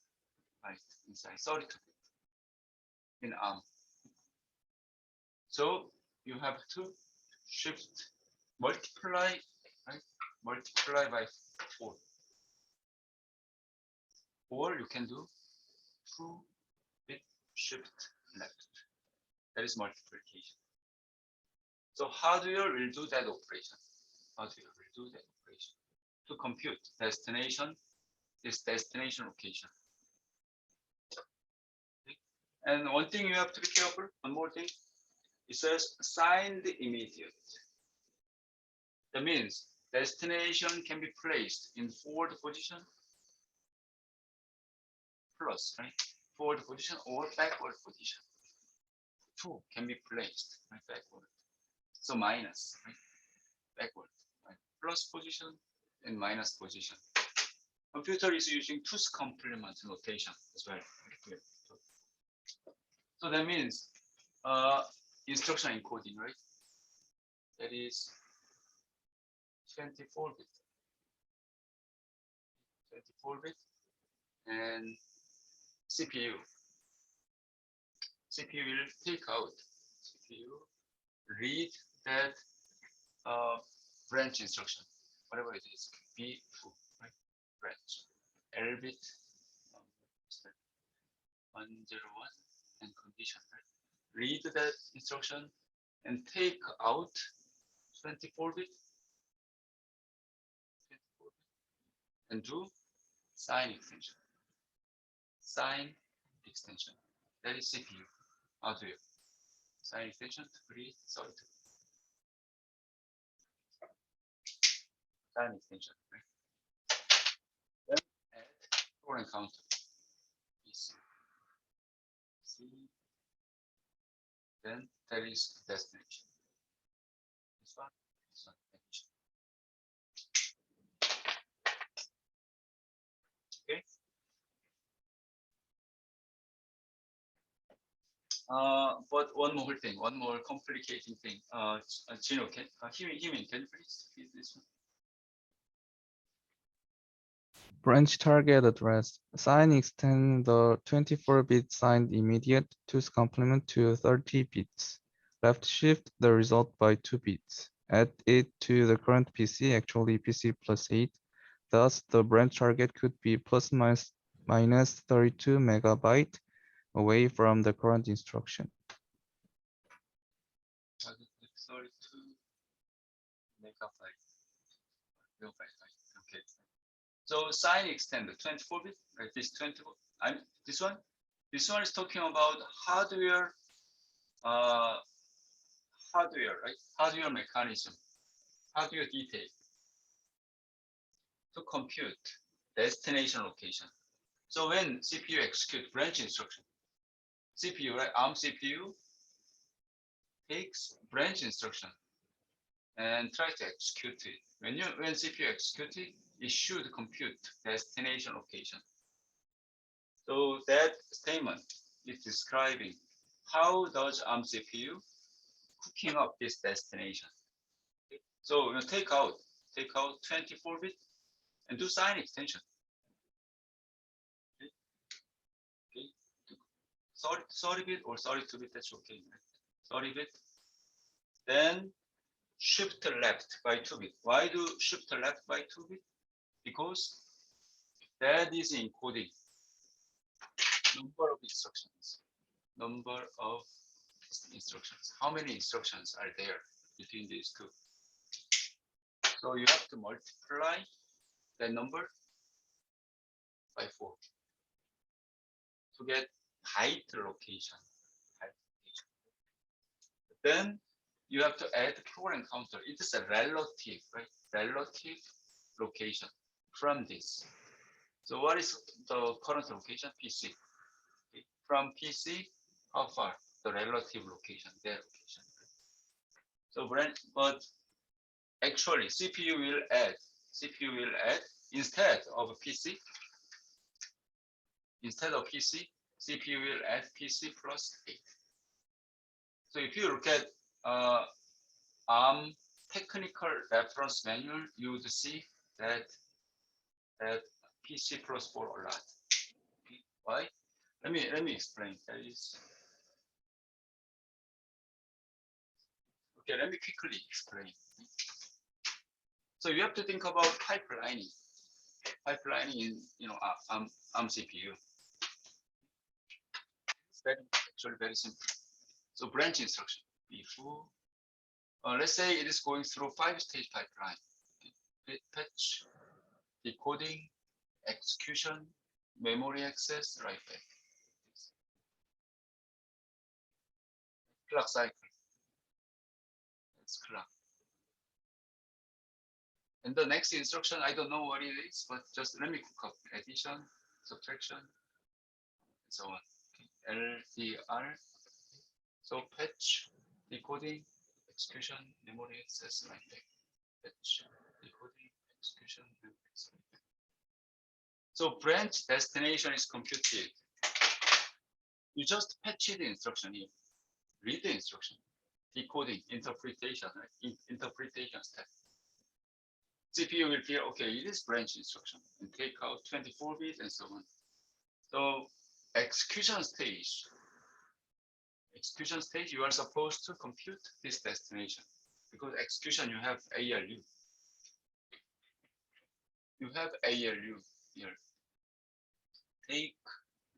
Speaker 1: bytes in size, 32-bit in ARM. So you have to shift, multiply, right? Multiply by 4. Or you can do 2-bit shift left. That is multiplication. So how do you redo that operation? How do you redo that operation? To compute destination, this destination location. Okay. And one thing you have to be careful, one more thing. It says signed immediate. That means destination can be placed in forward position plus, right? Forward position or backward position. 2 can be placed, right? Backward. So minus, right? Backward, right? Plus position and minus position. Computer is using 2's complement notation as well. So that means instruction encoding, right? That is 24-bit. 24-bit and CPU. CPU will take out, CPU read that branch instruction, whatever it is, B2, right? Branch, L bit 101 and condition, right? Read that instruction and take out 24-bit and do sign extension. Sign extension. That is CPU. How do you? Sign extension to read 32. Sign extension, right? Then add program counter. PC. C. Then that is destination. This one, destination. Okay. But one more thing, one more complicating thing. Gino, can you please read this one?
Speaker 2: Branch target address. Assign extend the 24-bit signed immediate 2's complement to 30 bits. Left shift the result by 2 bits. Add it to the current PC, actually PC plus 8. Thus, the branch target could be plus minus 32 megabyte away from the current instruction.
Speaker 1: 32 megabyte. Okay. So sign extend 24-bit, right? This 24. This one is talking about hardware, right? Hardware mechanism, hardware detail to compute destination location. So when CPU execute branch instruction, CPU, right? ARM CPU takes branch instruction and try to execute it. When CPU execute it, it should compute destination location. So that statement is describing how does ARM CPU cooking up this destination. So you take out 24-bit and do sign extension. Okay. 30-bit or 32-bit, that's okay. 30-bit. Then shift left by 2-bit. Why do shift left by 2-bit? Because that is encoding number of instructions. Number of instructions. How many instructions are there between these two? So you have to multiply that number by 4 to get height location. Then you have to add program counter. It is a relative, right? Relative location from this. So what is the current location? PC. Okay. From PC, how far? The relative location, their location. So but actually CPU will add instead of PC, CPU will add PC plus 8. So if you look at ARM technical reference manual, you would see that PC plus 4 a lot. Okay. Why? Let me explain. That is okay. Let me quickly explain. So you have to think about pipelining. Pipelining in ARM CPU. It's actually very simple. So branch instruction. Before, let's say it is going through 5-stage pipeline. Fetch, decoding, execution, memory access, write back. Clock cycle. That's clock. And the next instruction, I don't know what it is, but just let me cook up addition, subtraction, and so on. Okay. LDR. So fetch, decoding, execution, memory access, write back. Fetch, decoding, execution, memory access. So branch destination is computed. You just patch the instruction here. Read the instruction. Decoding, interpretation, right? Interpretation step. CPU will feel, okay, it is branch instruction and take out 24-bit and so on. So execution stage, you are supposed to compute this destination because execution you have ALU. You have ALU here. Take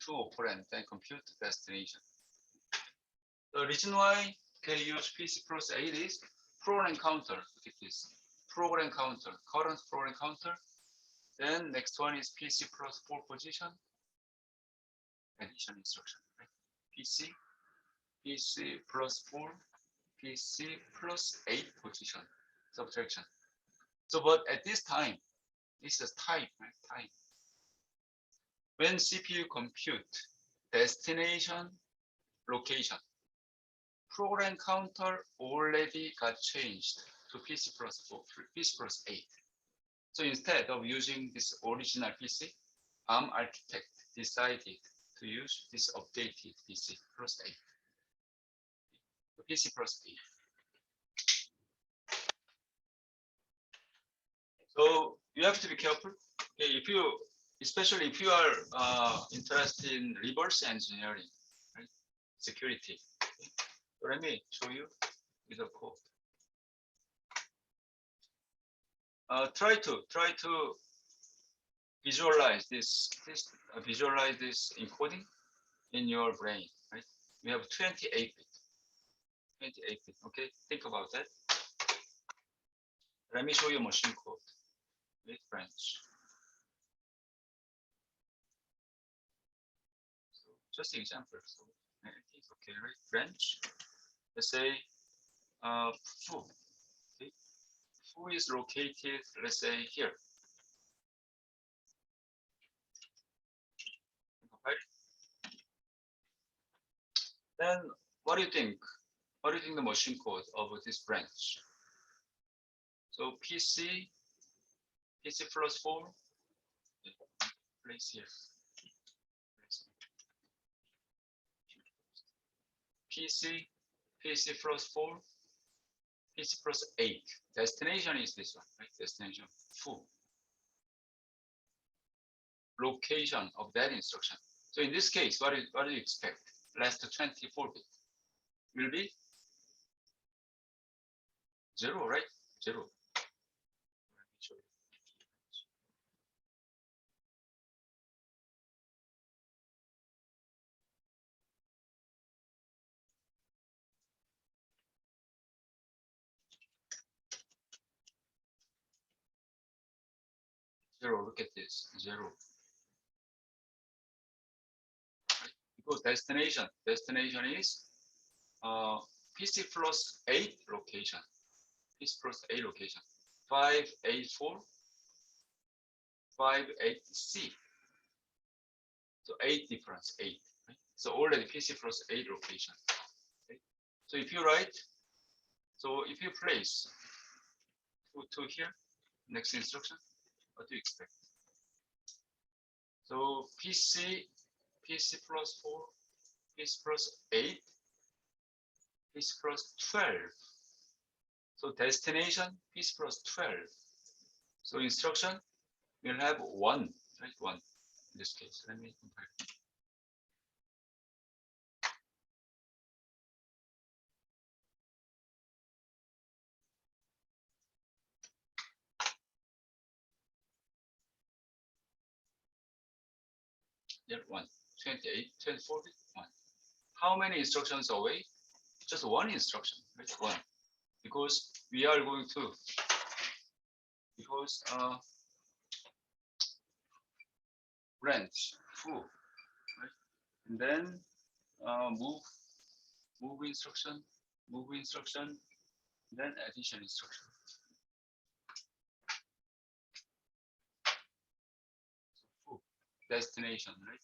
Speaker 1: 2 operand and compute the destination. The reason why they use PC plus 8 is program counter. Look at this. Program counter, current program counter. Then next one is PC plus 4 position. Addition instruction. Right? PC plus 4, PC plus 8 position. Subtraction. So, but at this time, this is type, right? Type. When CPU compute destination location, program counter already got changed to PC plus 4, PC plus 8. So instead of using this original PC, ARM architect decided to use this updated PC plus 8. The PC plus 8. So you have to be careful. Okay, especially if you are interested in reverse engineering, right? Security. Okay. So let me show you with a code. Try to visualize this encoding in your brain, right? We have 28-bit. Okay, think about that. Let me show you machine code with branch. So just example. So it's okay, right? Branch. Let's say foo. Okay. Foo is located, let's say here. Then what do you think? What do you think the machine code of this branch? So PC plus 4, place here. PC plus 4, PC plus 8. Destination is this one, right? Destination foo. Location of that instruction. So in this case, what do you expect? Last 24-bit will be 0, right? 0. 0. Look at this, 0. Right? Because destination is PC plus 8 location. PC plus 8 location. 584, 58C. So 8 difference, 8. Right? So already PC plus 8 location. Okay? So if you write, so if you place to here, next instruction, what do you expect? So PC plus 4, PC plus 8, PC plus 12. So destination PC plus 12. So instruction will have 1, right? 1 in this case. Let me compare. There, 1, 28, 24, 1. How many instructions away? Just one instruction, right? 1. Because we are going to, branch, foo, right? And then move instruction, then addition instruction. Foo, destination, right?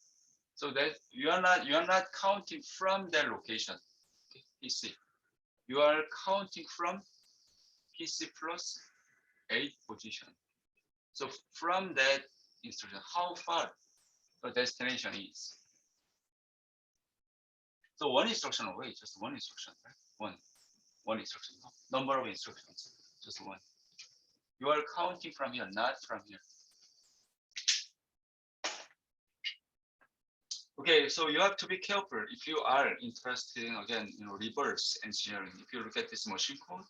Speaker 1: So that you are not counting from that location, okay, PC. You are counting from PC plus 8 position. So from that instruction, how far the destination is. So one instruction away, just one instruction, right? One instruction, number of instructions, just one. You are counting from here, not from here. Okay, so you have to be careful if you are interested in, again, reverse engineering. If you look at this machine code,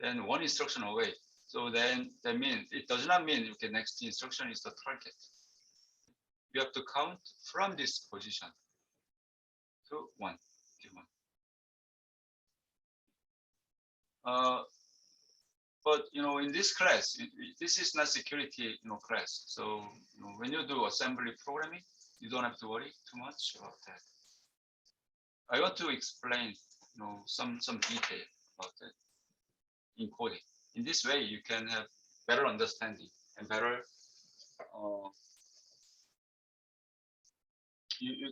Speaker 1: then one instruction away. So then that means, it does not mean, okay, next instruction is the target. You have to count from this position to 1. Okay, 1. But in this class, this is not security class. So when you do assembly programming, you don't have to worry too much about that. I want to explain some detail about that in coding. In this way, you can have better understanding and better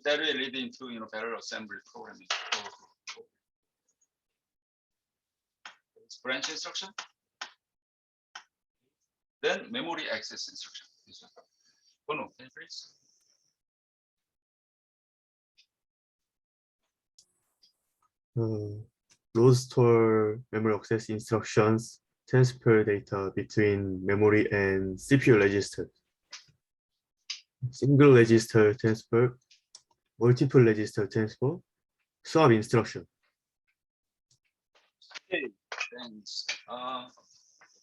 Speaker 1: that will lead into better assembly programming. It's branch instruction. Then memory access instruction. This one. Bono, can you please?
Speaker 8: Load store memory access instructions transfer data between memory and CPU register. Single register transfer, multiple register transfer, swap instruction.
Speaker 1: Okay, thanks. A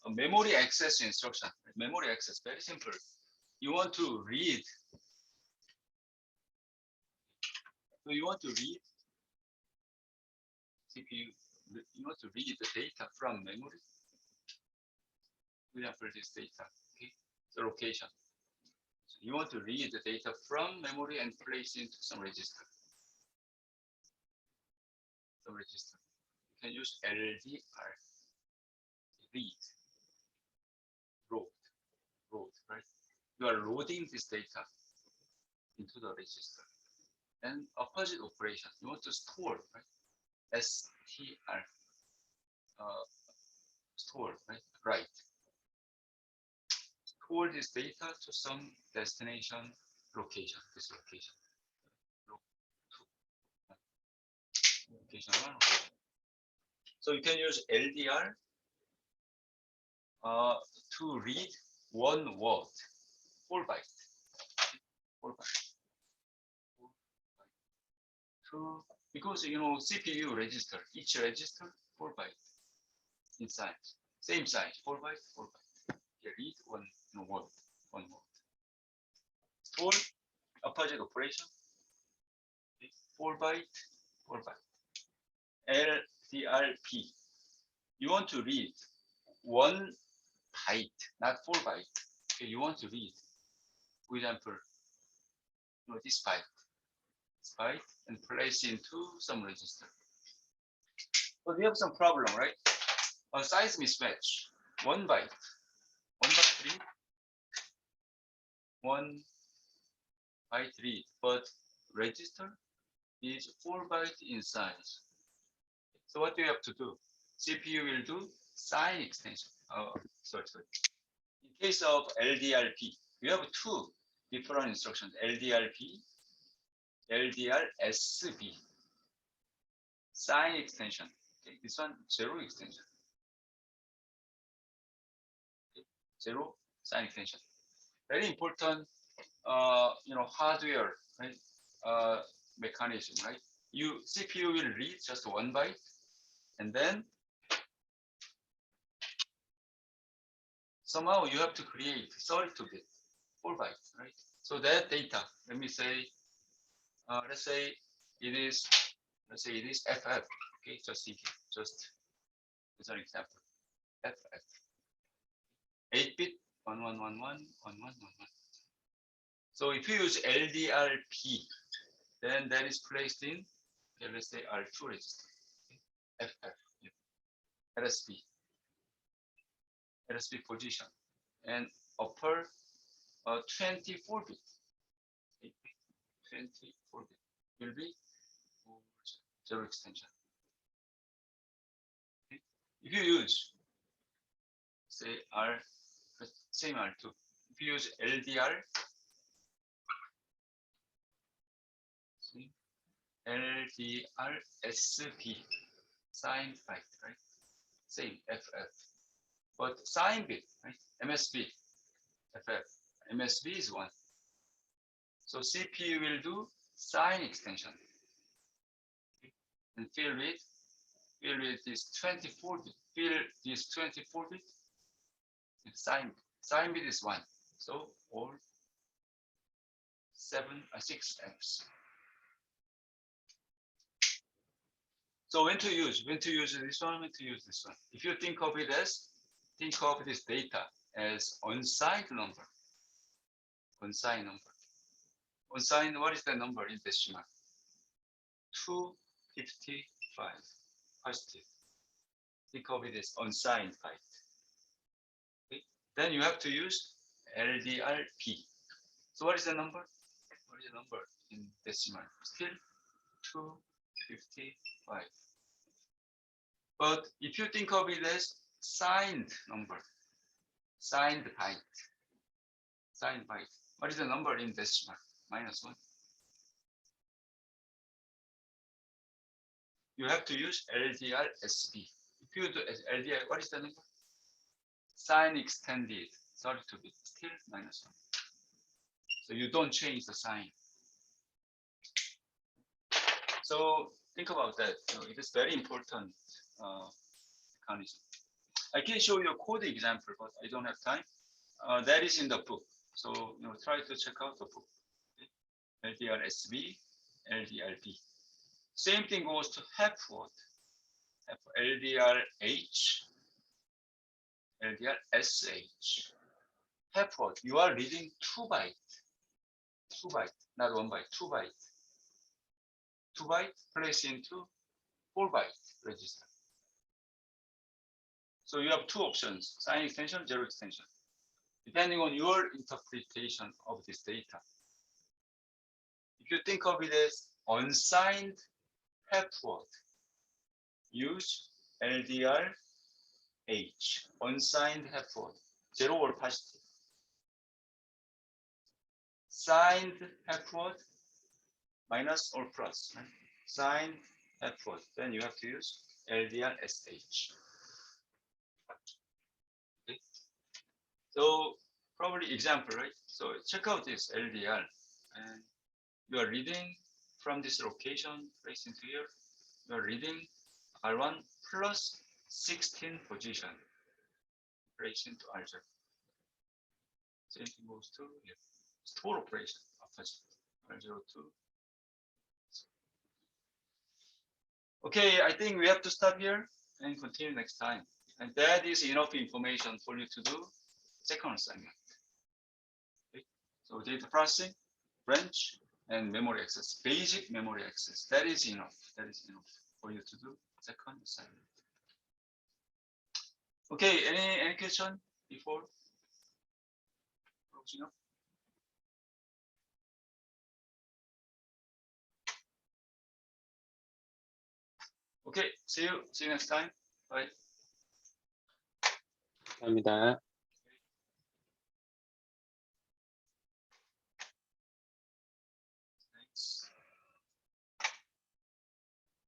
Speaker 1: memory access instruction. Memory access, very simple. You want to read. So you want to read CPU. You want to read the data from memory. For example, this data. Okay, the location. So you want to read the data from memory and place into some register. Some register. You can use LDR. Read. Load, right? You are loading this data into the register. And opposite operation, you want to store, right? STR, store, right? Write. Store this data to some destination location, this location. Location 1. So you can use LDR to read 1 word, 4 bytes. 4 bytes. Because CPU register, each register 4 bytes in size, same size, 4 bytes, 4 bytes. You read 1 word, 1 word. Store opposite operation, 4 byte, 4 byte. LDRP. You want to read 1 byte, not 4 bytes. Okay, you want to read For example, this byte, and place into some register. But we have some problem, right? A size mismatch. 1 byte, 1 by 3, 1 by 3, but register is 4 byte in size. So what do you have to do? CPU will do sign extension. Sorry. In case of LDRP, we have 2 different instructions: LDRP, LDRSB. Sign extension. Okay, this one 0 extension. Okay, 0 sign extension. Very important, hardware, right? Mechanism, right? CPU will read just 1 byte, and then somehow you have to create 32-bit 4 bytes, right? So that data, let me say, let's say it is FF. Okay, just as an example, FF. 8-bit 11111111. So if you use LDRP, then that is placed in, okay, let's say R2 register, okay. FF, yeah. LSB position, and upper 24-bit, 24-bit will be 0 extension. Okay. If you use, say same R2, if you use LDR, LDRSB, sign byte, right? Same FF, but sign bit, right? MSB, FF, MSB is 1. So CPU will do sign extension, okay, and fill with this 24-bit. Fill this 24-bit. Sign bit is 1. So all 6 Fs. So when to use this one, when to use this one. If you think of this data as unsigned number. Unsigned, what is the number in decimal? 255 positive. Think of it as unsigned byte. Okay. Then you have to use LDRP. So what is the number? What is the number in decimal? Still 255. But if you think of it as signed number, signed byte, what is the number in decimal? -1. You have to use LDRSB. If you do LDR, what is the number? Sign extended 32-bit, still -1. So you don't change the sign. So think about that. It is very important mechanism. I can show you a code example, but I don't have time. That is in the book. So try to check out the book. Okay. LDRSB, LDRB. Same thing goes to Hepworth. LDRH, LDRSH. Hepworth, you are reading 2 byte. 2 byte, not 1 byte, 2 byte. 2 byte placed into 4 byte register. So you have 2 options: sign extension, 0 extension, depending on your interpretation of this data. If you think of it as unsigned Hepworth, use LDRH, unsigned Hepworth, 0 or positive. Signed Hepworth, minus or plus, right? Signed Hepworth, then you have to use LDRSH. Okay. So probably example, right? So check out this LDR, and you are reading from this location placed into here. You are reading R1 plus 16 position placed into R0. Same thing goes to here. Store operation after R02. Okay, I think we have to stop here and continue next time. And that is enough information for you to do second assignment. Okay. So data processing, branch, and memory access, basic memory access. That is enough. That is enough for you to do second assignment. Okay, any question before closing up? Okay, see you next time. Bye.
Speaker 3: 감사합니다.